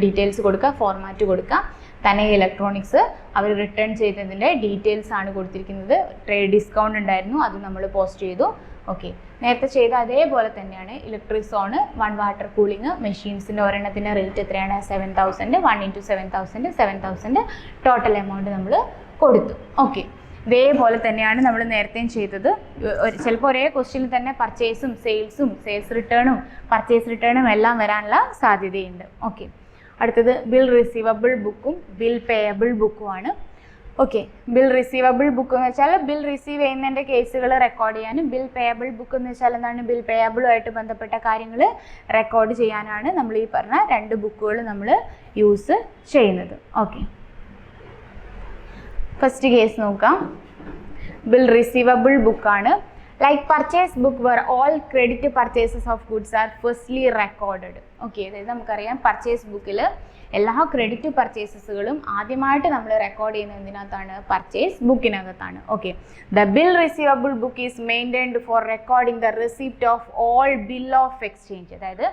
ഡീറ്റെയിൽസ് കൊടുക്കുക, ഫോർമാറ്റ് കൊടുക്കുക. തനയ ഇലക്ട്രോണിക്സ് അവർ റിട്ടേൺ ചെയ്തതിൻ്റെ ഡീറ്റെയിൽസ് ആണ് കൊടുത്തിരിക്കുന്നത്. ട്രേഡ് ഡിസ്കൗണ്ട് ഉണ്ടായിരുന്നു, അത് നമ്മൾ പോസ്റ്റ് ചെയ്തു. ഓക്കെ, നേരത്തെ ചെയ്ത അതേപോലെ തന്നെയാണ്. ഇലക്ട്രിക് സോൺ 1 വാട്ടർ കൂളിംഗ് മെഷീൻസിൻ്റെ ഒരെണ്ണത്തിൻ്റെ റേറ്റ് എത്രയാണ്? 7,000. 1 × 7,000 7,000 ടോട്ടൽ എമൗണ്ട് നമ്മൾ കൊടുത്തു. ഓക്കെ, ഇതേപോലെ തന്നെയാണ് നമ്മൾ നേരത്തെയും ചെയ്തത്. ചിലപ്പോൾ ഒരേ ക്വസ്റ്റ്യനിൽ തന്നെ പർച്ചേസും സെയിൽസും സെയിൽസ് റിട്ടേണും പർച്ചേസ് റിട്ടേണും എല്ലാം വരാനുള്ള സാധ്യതയുണ്ട്. ഓക്കെ, അടുത്തത് ബിൽ റിസീവബിൾ ബുക്കും ബിൽ പേയബിൾ ബുക്കുമാണ്. ഓക്കെ, ബിൽ റിസീവബിൾ ബുക്ക് എന്ന് വെച്ചാൽ ബിൽ റിസീവ് ചെയ്യുന്നതിൻ്റെ കേസുകൾ റെക്കോർഡ് ചെയ്യാനും, ബിൽ പേയബിൾ ബുക്ക് എന്ന് വെച്ചാൽ എന്താണ്, ബിൽ പേയബിളുമായിട്ട് ബന്ധപ്പെട്ട കാര്യങ്ങൾ റെക്കോർഡ് ചെയ്യാനാണ് നമ്മൾ ഈ പറഞ്ഞ 2 ബുക്കുകൾ നമ്മൾ യൂസ് ചെയ്യുന്നത്. ഓക്കെ, ഫസ്റ്റ് കേസ് നോക്കാം. ബിൽ റിസീവബിൾ ബുക്കാണ്. Like purchase book where all credit purchases of goods are firstly recorded. Okay, അതായത് നമുക്കറിയാം പർച്ചേസ് ബുക്കിൽ എല്ലാ ക്രെഡിറ്റ് പർച്ചേസസുകളും ആദ്യമായിട്ട് നമ്മൾ റെക്കോർഡ് ചെയ്യുന്നത് എന്തിനകത്താണ്, പർച്ചേസ് ബുക്കിനകത്താണ്. Okay, the bill receivable book is maintained for recording the receipt of all bill of exchange. അതായത്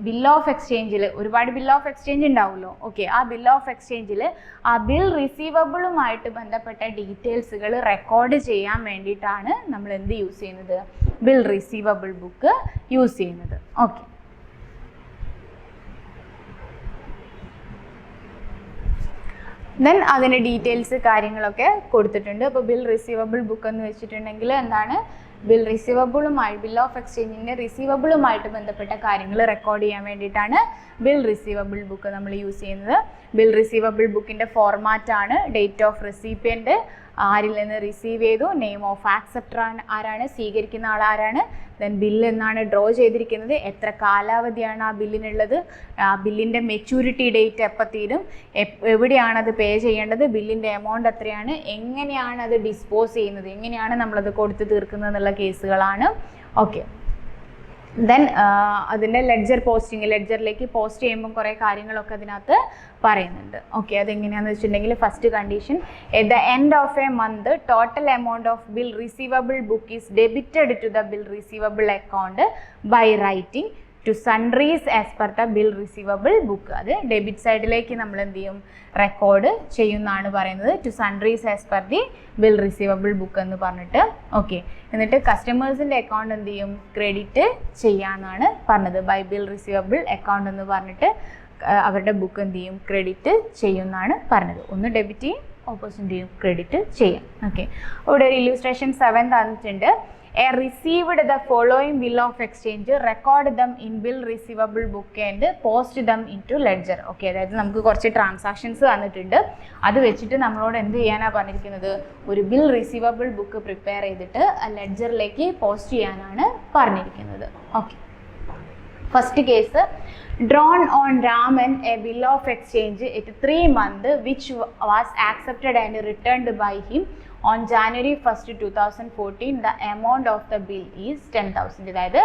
ബിൽ ഓഫ് എക്സ്ചേഞ്ചിൽ ഒരുപാട് ബിൽ ഓഫ് എക്സ്ചേഞ്ച് ഉണ്ടാവുമല്ലോ. ഓക്കെ, ആ ബിൽ ഓഫ് എക്സ്ചേഞ്ചിൽ ആ ബിൽ റിസീവബിളുമായിട്ട് ബന്ധപ്പെട്ട ഡീറ്റെയിൽസുകൾ റെക്കോർഡ് ചെയ്യാൻ വേണ്ടിയിട്ടാണ് നമ്മൾ എന്ത് യൂസ് ചെയ്യുന്നത്, ബിൽ റിസീവബിൾ ബുക്ക് യൂസ് ചെയ്യുന്നത്. ഓക്കെ, ദെൻ അതിൻ്റെ ഡീറ്റെയിൽസ് കാര്യങ്ങളൊക്കെ കൊടുത്തിട്ടുണ്ട്. അപ്പോൾ ബിൽ റിസീവബിൾ ബുക്ക് എന്ന് വെച്ചിട്ടുണ്ടെങ്കിൽ എന്താണ്, ബിൽ റിസീവബിളുമായി ബിൽ ഓഫ് എക്സ്ചേഞ്ചിൻ്റെ റിസീവബിളുമായിട്ട് ബന്ധപ്പെട്ട കാര്യങ്ങൾ റെക്കോർഡ് ചെയ്യാൻ വേണ്ടിയിട്ടാണ് ബിൽ റിസീവബിൾ ബുക്ക് നമ്മൾ യൂസ് ചെയ്യുന്നത്. ബിൽ റിസീവബിൾ ബുക്കിൻ്റെ ഫോർമാറ്റാണ് ഡേറ്റ് ഓഫ് റെസിപ്പിയൻ്റ്, ആരിൽ നിന്ന് റിസീവ് ചെയ്തു, നെയിം ഓഫ് ആക്സെപ്റ്റർ ആരാണ്, സ്വീകരിക്കുന്ന ആൾ ആരാണ്, ദെൻ ബില്ല് എന്നാണ് ഡ്രോ ചെയ്തിരിക്കുന്നത്, എത്ര കാലാവധിയാണ് ആ ബില്ലിനുള്ളത്, ആ ബില്ലിൻ്റെ മെച്യൂരിറ്റി ഡേറ്റ് എപ്പോൾ തീരും, എവിടെയാണത് പേ ചെയ്യേണ്ടത്, ബില്ലിൻ്റെ എമൗണ്ട് എത്രയാണ്, എങ്ങനെയാണ് അത് ഡിസ്പോസ് ചെയ്യുന്നത്, എങ്ങനെയാണ് നമ്മളത് കൊടുത്ത് തീർക്കുന്നത് എന്നുള്ള കേസുകളാണ്. ഓക്കെ, ദെൻ അതിൻ്റെ ലെഡ്ജറിലേക്ക് പോസ്റ്റ് ചെയ്യുമ്പോൾ കുറേ കാര്യങ്ങളൊക്കെ അതിനകത്ത് പറയുന്നുണ്ട്. ഓക്കെ, അതെങ്ങനെയാണെന്ന് വെച്ചിട്ടുണ്ടെങ്കിൽ first condition, at the end of a month total amount of bill receivable book is debited to the bill receivable account by writing to sundries as per the bill receivable book. അത് ഡെബിറ്റ് സൈഡിലേക്ക് നമ്മൾ എന്ത് ചെയ്യും, റെക്കോർഡ് ചെയ്യുന്നതാണ് പറയുന്നത്, to sundries as per the bill receivable book എന്ന് പറഞ്ഞിട്ട്. ഓക്കെ, എന്നിട്ട് കസ്റ്റമേഴ്സിൻ്റെ അക്കൗണ്ട് എന്ത് ചെയ്യും, ക്രെഡിറ്റ് ചെയ്യാമെന്നാണ് പറഞ്ഞത്. ബൈ ബിൽ റിസീവബിൾ അക്കൗണ്ട് എന്ന് പറഞ്ഞിട്ട് അവരുടെ ബുക്ക് എന്ത് ചെയ്യും, ക്രെഡിറ്റ് ചെയ്യുമെന്നാണ് പറഞ്ഞത്. ഒന്ന് ഡെബിറ്റ് ചെയ്യും, ഓപ്പോസിറ്റ് ചെയ്യും, ക്രെഡിറ്റ് ചെയ്യാം. ഓക്കെ, ഇവിടെ ഒരു ഇല്ലുസ്ട്രേഷൻ 7 തന്നിട്ടുണ്ട്. received the following bill of exchange, record them in bill receivable book and post them into ledger. Okay, അതായത് നമുക്ക് കുറച്ച് ട്രാൻസാക്ഷൻസ് തന്നിട്ടുണ്ട്, അത് വെച്ചിട്ട് നമ്മളോട് എന്ത് ചെയ്യാനാണ് പറഞ്ഞിരിക്കുന്നത്, ഒരു ബിൽ റിസീവബിൾ ബുക്ക് പ്രിപ്പയർ ചെയ്തിട്ട് ലെഡ്ജറിലേക്ക് പോസ്റ്റ് ചെയ്യാനാണ് പറഞ്ഞിരിക്കുന്നത്. Okay, first case, drawn on Raman a bill of exchange at 3 months which was accepted and returned by him on January 1st, 2014. The amount of the bill is 10,000. അതായത്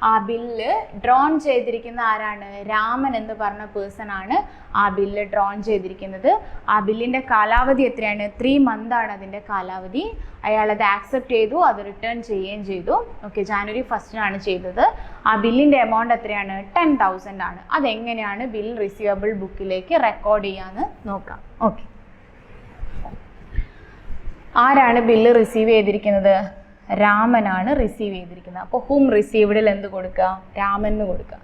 ആ ബില്ല് ഡ്രോൺ ചെയ്തിരിക്കുന്ന ആരാണ്, രാമൻ എന്ന് പറഞ്ഞ പേഴ്സൺ ആണ് ആ ബില്ല് ഡ്രോൺ ചെയ്തിരിക്കുന്നത്. ആ ബില്ലിൻ്റെ കാലാവധി എത്രയാണ്, 3 months ആണ് അതിൻ്റെ കാലാവധി. അയാളത് ആക്സെപ്റ്റ് ചെയ്തു, അത് റിട്ടേൺ ചെയ്യുകയും ചെയ്തു. ഓക്കെ, ജാനുവരി 1st ചെയ്തത്. ആ ബില്ലിൻ്റെ എമൗണ്ട് എത്രയാണ്, 10,000 ആണ്. അതെങ്ങനെയാണ് ബിൽ റിസീവബിൾ ബുക്കിലേക്ക് റെക്കോർഡ് ചെയ്യാമെന്ന് നോക്കാം. ഓക്കെ, ആരാണ് ബില്ല് റിസീവ് ചെയ്തിരിക്കുന്നത്, രാമനാണ് റിസീവ് ചെയ്തിരിക്കുന്നത്. അപ്പോൾ ഹൂം റിസീവ്ഡിൽ എന്ത് കൊടുക്കുക, രാമന് കൊടുക്കുക.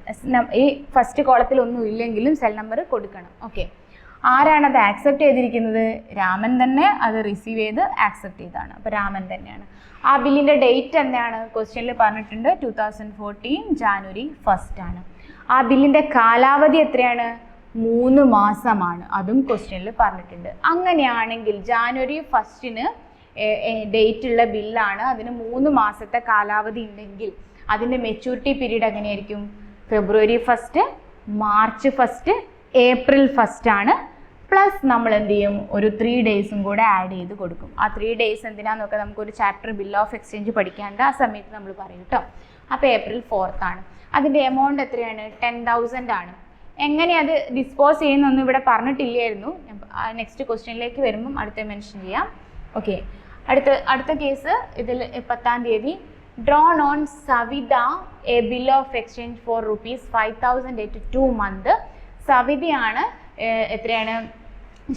ഈ ഫസ്റ്റ് കോളത്തിൽ ഒന്നും ഇല്ലെങ്കിലും സെൽ നമ്പർ കൊടുക്കണം. ഓക്കെ, ആരാണത് ആക്സെപ്റ്റ് ചെയ്തിരിക്കുന്നത്, രാമൻ തന്നെ അത് റിസീവ് ചെയ്ത് ആക്സെപ്റ്റ് ചെയ്താണ്. അപ്പോൾ രാമൻ തന്നെയാണ്. ആ ബില്ലിൻ്റെ ഡേറ്റ് എന്താണ്, ക്വസ്റ്റ്യനിൽ പറഞ്ഞിട്ടുണ്ട് 2014 ജാനുവരി 1st ആണ്. ആ ബില്ലിൻ്റെ കാലാവധി എത്രയാണ്, 3 മാസമാണ്. അതും ക്വസ്റ്റ്യനിൽ പറഞ്ഞിട്ടുണ്ട്. അങ്ങനെയാണെങ്കിൽ ജാനുവരി 1st ഡേറ്റ് ഉള്ള ബില്ലാണ്, അതിന് 3 മാസത്തെ കാലാവധി ഉണ്ടെങ്കിൽ അതിൻ്റെ മെച്യൂരിറ്റി പീരീഡ് എങ്ങനെയായിരിക്കും, ഫെബ്രുവരി 1st, March 1st, April 1st ആണ്. പ്ലസ് നമ്മൾ എന്ത് ചെയ്യും, ഒരു 3 days കൂടെ ആഡ് ചെയ്ത് കൊടുക്കും. ആ 3 days എന്തിനാന്ന് നോക്കാം, നമുക്കൊരു ചാപ്റ്റർ ബിൽ ഓഫ് എക്സ്ചേഞ്ച് പഠിക്കാണ്ട് ആ സമയത്ത് നമ്മൾ പറയും കേട്ടോ. അപ്പോൾ ഏപ്രിൽ 4th ആണ്. അതിൻ്റെ എമൗണ്ട് എത്രയാണ്, 10,000 ആണ്. എങ്ങനെ അത് ഡിസ്പോസ് ചെയ്യുന്നൊന്നും ഇവിടെ പറഞ്ഞിട്ടില്ലായിരുന്നു. നെക്സ്റ്റ് ക്വസ്റ്റ്യനിലേക്ക് വരുമ്പം അടുത്ത മെൻഷൻ ചെയ്യാം. ഓക്കെ, അടുത്ത കേസ് ഇതിൽ 10th തീയതി, drawn on Savita a bill of exchange for ₹5,000 at 2 months. സവിതയാണ് എത്രയാണ്,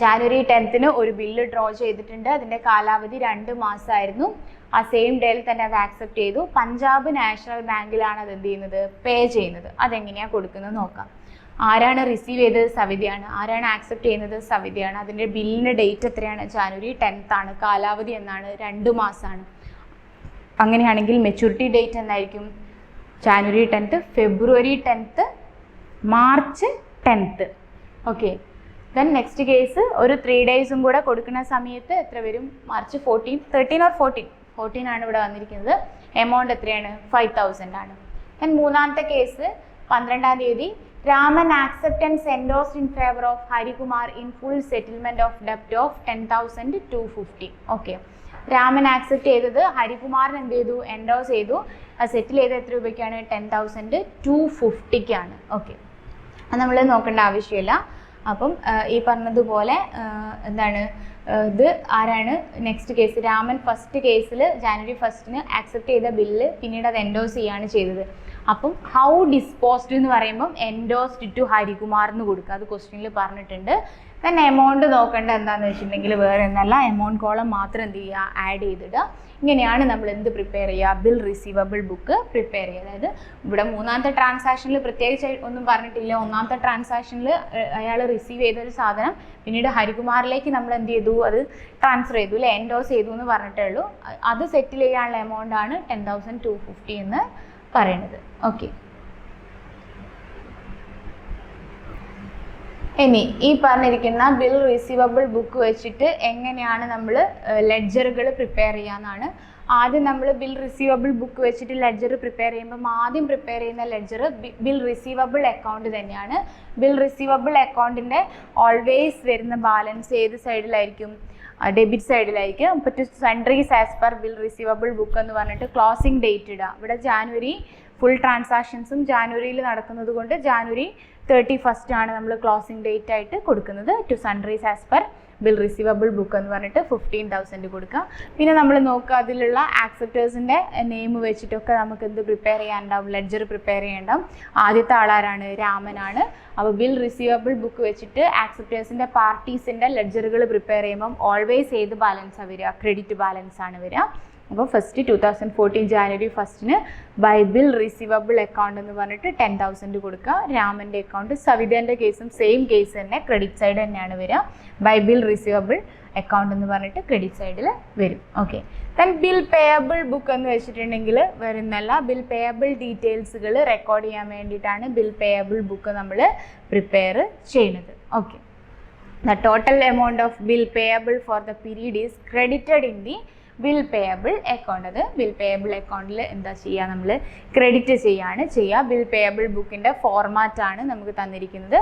ജാനുവരി 10th ഒരു ബില്ല് ഡ്രോ ചെയ്തിട്ടുണ്ട്. അതിൻ്റെ കാലാവധി 2 മാസമായിരുന്നു. ആ സെയിം ഡേയിൽ തന്നെ അത് ആക്സെപ്റ്റ് ചെയ്തു. പഞ്ചാബ് നാഷണൽ ബാങ്കിലാണ് അത് എന്ത് ചെയ്യുന്നത്, പേ ചെയ്യുന്നത്. അതെങ്ങനെയാണ് കൊടുക്കുന്നത് നോക്കാം. ആരാണ് റിസീവ് ചെയ്തത്, സവിതയാണ്. ആരാണ് ആക്സെപ്റ്റ് ചെയ്യുന്നത്, സവിതയാണ്. അതിൻ്റെ ബില്ലിൻ്റെ ഡേറ്റ് എത്രയാണ്, ജാനുവരി 10th ആണ്. കാലാവധി എന്നാണ്, 2 മാസമാണ്. അങ്ങനെയാണെങ്കിൽ മെച്യൂരിറ്റി ഡേറ്റ് എന്നായിരിക്കും, ജാനുവരി 10th, ഫെബ്രുവരി 10th, March 10th. Okay, then next case ഒരു 3 days കൂടെ കൊടുക്കുന്ന സമയത്ത് എത്ര വരും? മാർച്ച് 13 or 14 ആണ് ഇവിടെ വന്നിരിക്കുന്നത്. എമൗണ്ട് എത്രയാണ്? 5,000 ആണ്. ദെൻ മൂന്നാമത്തെ കേസ് 12-ാം തീയതി Raman acceptance endorsed in favour of Harikumar in full settlement of ഡെപ്റ്റ് ഓഫ് 10,250. ഓക്കെ, രാമൻ ആക്സെപ്റ്റ് ചെയ്തത് ഹരികുമാറിന് എന്ത് ചെയ്തു? എൻഡോസ് ചെയ്തു. സെറ്റിൽ ചെയ്ത് എത്ര രൂപയ്ക്കാണ്? 10,250ക്കാണ്. ഓക്കെ, അത് നമ്മൾ നോക്കേണ്ട ആവശ്യമില്ല. അപ്പം ഈ പറഞ്ഞതുപോലെ എന്താണ് ഇത് ആരാണ്? നെക്സ്റ്റ് കേസ് രാമൻ ഫസ്റ്റ് കേസിൽ January 1 ആക്സെപ്റ്റ് ചെയ്ത ബില്ല് പിന്നീട് അത് എൻഡോസ് ചെയ്യാണ് ചെയ്തത്. അപ്പം ഹൗ ഡിസ്പോസ്ഡ് എന്ന് പറയുമ്പം എൻഡോസ്ഡ് ടു ഹരികുമാർ എന്ന് കൊടുക്കുക. അത് ക്വസ്റ്റ്യനിൽ പറഞ്ഞിട്ടുണ്ട്. ദെൻ എമൗണ്ട് നോക്കേണ്ട എന്താണെന്ന് വെച്ചിട്ടുണ്ടെങ്കിൽ വേറെ ഒന്നല്ല, എമൗണ്ട് കോളം മാത്രം എന്ത് ചെയ്യുക? ആഡ് ചെയ്തിടുക. ഇങ്ങനെയാണ് നമ്മൾ എന്ത് പ്രിപ്പയർ ചെയ്യുക? ബിൽ റിസീവബിൾ ബുക്ക് പ്രിപ്പയർ ചെയ്യുക. അതായത് ഇവിടെ മൂന്നാമത്തെ ട്രാൻസാക്ഷനിൽ പ്രത്യേകിച്ച് ഒന്നും പറഞ്ഞിട്ടില്ല. ഒന്നാമത്തെ ട്രാൻസാക്ഷനിൽ അയാൾ റിസീവ് ചെയ്തൊരു സാധനം പിന്നീട് ഹരികുമാറിലേക്ക് നമ്മൾ എന്ത് ചെയ്തു? അത് ട്രാൻസ്ഫർ ചെയ്തു, അല്ലെ എൻഡോസ് ചെയ്തു എന്ന് പറഞ്ഞിട്ടേ ഉള്ളൂ. അത് സെറ്റിൽ ചെയ്യാനുള്ള എമൗണ്ട് ആണ് 10,250 എന്ന് പറയുന്നത്. ഓക്കെ, ഇനി ഈ പറഞ്ഞിരിക്കുന്ന ബിൽ റിസീവബിൾ ബുക്ക് വെച്ചിട്ട് എങ്ങനെയാണ് നമ്മൾ ലെഡ്ജറുകൾ പ്രിപ്പയർ ചെയ്യാന്നാണ്. ആദ്യം നമ്മൾ ബിൽ റിസീവബിൾ ബുക്ക് വെച്ചിട്ട് ലെഡ്ജർ പ്രിപ്പയർ ചെയ്യുമ്പോൾ ആദ്യം പ്രിപ്പയർ ചെയ്യുന്ന ലെഡ്ജർ ബിൽ റിസീവബിൾ അക്കൗണ്ട് തന്നെയാണ്. ബിൽ റിസീവബിൾ അക്കൗണ്ടിൻ്റെ ഓൾവേസ് വരുന്ന ബാലൻസ് ഏത് സൈഡിലായിരിക്കും? ഡെബിറ്റ് സൈഡിലായിരിക്കും. അപ്പോൾ to sundries as per bill receivable book എന്ന് പറഞ്ഞിട്ട് ക്ലോസിംഗ് ഡേറ്റ് ഇടുക. ഇവിടെ ജാനുവരി ഫുൾ ട്രാൻസാക്ഷൻസും ജാനുവരിയിൽ നടക്കുന്നത് കൊണ്ട് January 31 ആണ് നമ്മൾ ക്ലോസിംഗ് ഡേറ്റ് ആയിട്ട് കൊടുക്കുന്നത്. To sundries as per bill receivable book എന്ന് പറഞ്ഞിട്ട് 15,000 കൊടുക്കുക. പിന്നെ നമ്മൾ നോക്കുക അതിലുള്ള ആക്സെപ്റ്റേഴ്സിൻ്റെ നെയിം വെച്ചിട്ടൊക്കെ നമുക്ക് എന്ത് പ്രിപ്പയർ ചെയ്യാനുണ്ടാവും? ലെഡ്ജർ പ്രിപ്പയർ ചെയ്യേണ്ടാവും. ആദ്യത്തെ ആളാരാണ്? രാമനാണ്. അപ്പോൾ ബിൽ റിസീവബിൾ ബുക്ക് വെച്ചിട്ട് ആക്സെപ്റ്റേഴ്സിൻ്റെ പാർട്ടീസിൻ്റെ ലെഡ്ജറുകൾ പ്രിപ്പയർ ചെയ്യുമ്പം ഓൾവേസ് ഏത് ബാലൻസാണ് വരിക? ക്രെഡിറ്റ് ബാലൻസ് ആണ് വരിക. അപ്പോൾ first 2014 January 1 by bill receivable account എന്ന് പറഞ്ഞിട്ട് 10,000 കൊടുക്കുക. രാമൻ്റെ അക്കൗണ്ട്, സവിതേൻ്റെ കേസും സെയിം കേസ് തന്നെ, ക്രെഡിറ്റ് സൈഡ് തന്നെയാണ് വരിക. ബൈ ബിൽ റിസീവബിൾ അക്കൗണ്ട് എന്ന് പറഞ്ഞിട്ട് ക്രെഡിറ്റ് സൈഡിൽ വരും. Okay, then bill payable book എന്ന് വെച്ചിട്ടുണ്ടെങ്കിൽ വരുന്നല്ല, ബിൽ പേയബിൾ ഡീറ്റെയിൽസുകൾ റെക്കോർഡ് ചെയ്യാൻ വേണ്ടിയിട്ടാണ് ബിൽ പേയബിൾ ബുക്ക് നമ്മൾ പ്രിപ്പയർ ചെയ്യുന്നത്. Okay, the total amount of bill payable for the period is credited in the bill payable account. അത് ബിൽ പേയബിൾ അക്കൗണ്ടിൽ എന്താ ചെയ്യുക? നമ്മൾ ക്രെഡിറ്റ് ചെയ്യാണ് ചെയ്യുക. ബിൽ പേയബിൾ ബുക്കിൻ്റെ ഫോർമാറ്റാണ് നമുക്ക് തന്നിരിക്കുന്നത്.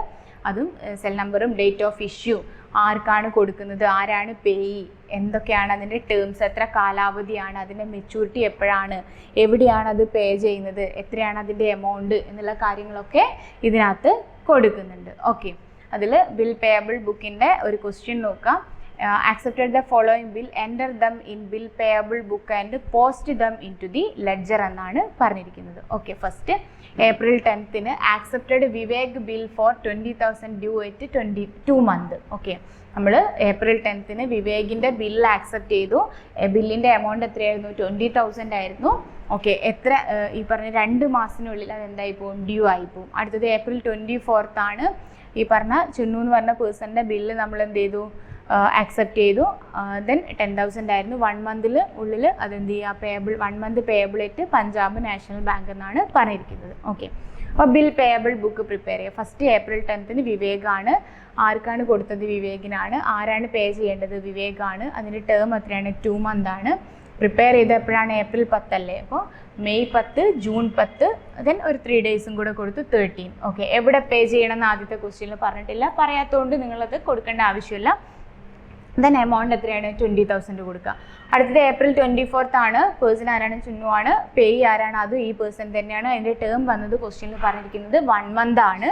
അതും സെൽ നമ്പറും ഡേറ്റ് ഓഫ് ഇഷ്യൂ, ആർക്കാണ് കൊടുക്കുന്നത്, ആരാണ് പേയി, എന്തൊക്കെയാണ് അതിൻ്റെ ടേംസ്, എത്ര കാലാവധിയാണ്, അതിൻ്റെ മെച്യൂരിറ്റി എപ്പോഴാണ്, എവിടെയാണ് അത് പേ ചെയ്യുന്നത്, എത്രയാണ് അതിൻ്റെ എമൗണ്ട് എന്നുള്ള കാര്യങ്ങളൊക്കെ ഇതിനകത്ത് കൊടുക്കുന്നുണ്ട്. ഓക്കെ, അതിൽ ബിൽ പേയബിൾ ബുക്കിൻ്റെ ഒരു ക്വസ്റ്റ്യൻ നോക്കാം. accepted the following bill, enter them in bill payable book and post them into the ledger എന്നാണ് പറഞ്ഞിരിക്കുന്നത്. Okay, first April 10 accepted Vivek bill for 20,000 due at 22 month. Okay, നമ്മൾ April 10 വിവേകിൻ്റെ ബില്ല് ആക്സെപ്റ്റ് ചെയ്തു. ബില്ലിൻ്റെ എമൗണ്ട് എത്രയായിരുന്നു? 20,000 ആയിരുന്നു. ഓക്കെ, എത്ര ഈ പറഞ്ഞ 2 മാസത്തിനുള്ളിൽ അതെന്തായി പോകും? ഡ്യൂ ആയി പോകും. അടുത്തത് April 24 ഈ പറഞ്ഞ ചുന്നു എന്ന് പറഞ്ഞ പേഴ്സണിൻ്റെ ബില്ല് നമ്മൾ എന്ത് ചെയ്തു? ആക്സെപ്റ്റ് ചെയ്തു. ദെൻ 10,000 ആയിരുന്നു. 1 month ഉള്ളിൽ അതെന്ത് ചെയ്യുക? പേയബിൾ 1 month പേയബിൾ ആയിട്ട് പഞ്ചാബ് നാഷണൽ ബാങ്ക് എന്നാണ് പറഞ്ഞിരിക്കുന്നത്. ഓക്കെ, അപ്പോൾ ബിൽ പേയബിൾ ബുക്ക് പ്രിപ്പയർ ചെയ്യുക. First April 10 വിവേകാണ്. ആർക്കാണ് കൊടുത്തത്? വിവേകിനാണ്. ആരാണ് പേ ചെയ്യേണ്ടത്? വിവേകാണ്. അതിൻ്റെ ടേം എത്രയാണ്? 2 month ആണ്. പ്രിപ്പയർ ചെയ്ത് എപ്പോഴാണ്? April 10 അല്ലേ? അപ്പോൾ May 10, June 10, ദെൻ ഒരു 3 days കൂടെ കൊടുത്തു 13. ഓക്കെ, എവിടെ പേ ചെയ്യണമെന്ന് ആദ്യത്തെ ക്വസ്റ്റ്യനിൽ പറഞ്ഞിട്ടില്ല. പറയാത്തതുകൊണ്ട് നിങ്ങളത് കൊടുക്കേണ്ട ആവശ്യമില്ല. ദെൻ എമൗണ്ട് എത്രയാണ്? 20,000 കൊടുക്കുക. അടുത്തത് April 24 പേഴ്സൺ ആരാണ്? ചുന്നു ആണ്. പേ ആരാണ്? അതും ഈ പേഴ്സൺ തന്നെയാണ്. അതിൻ്റെ ടേം വന്നത് ക്വസ്റ്റ്യനിൽ പറഞ്ഞിരിക്കുന്നത് 1 month ആണ്.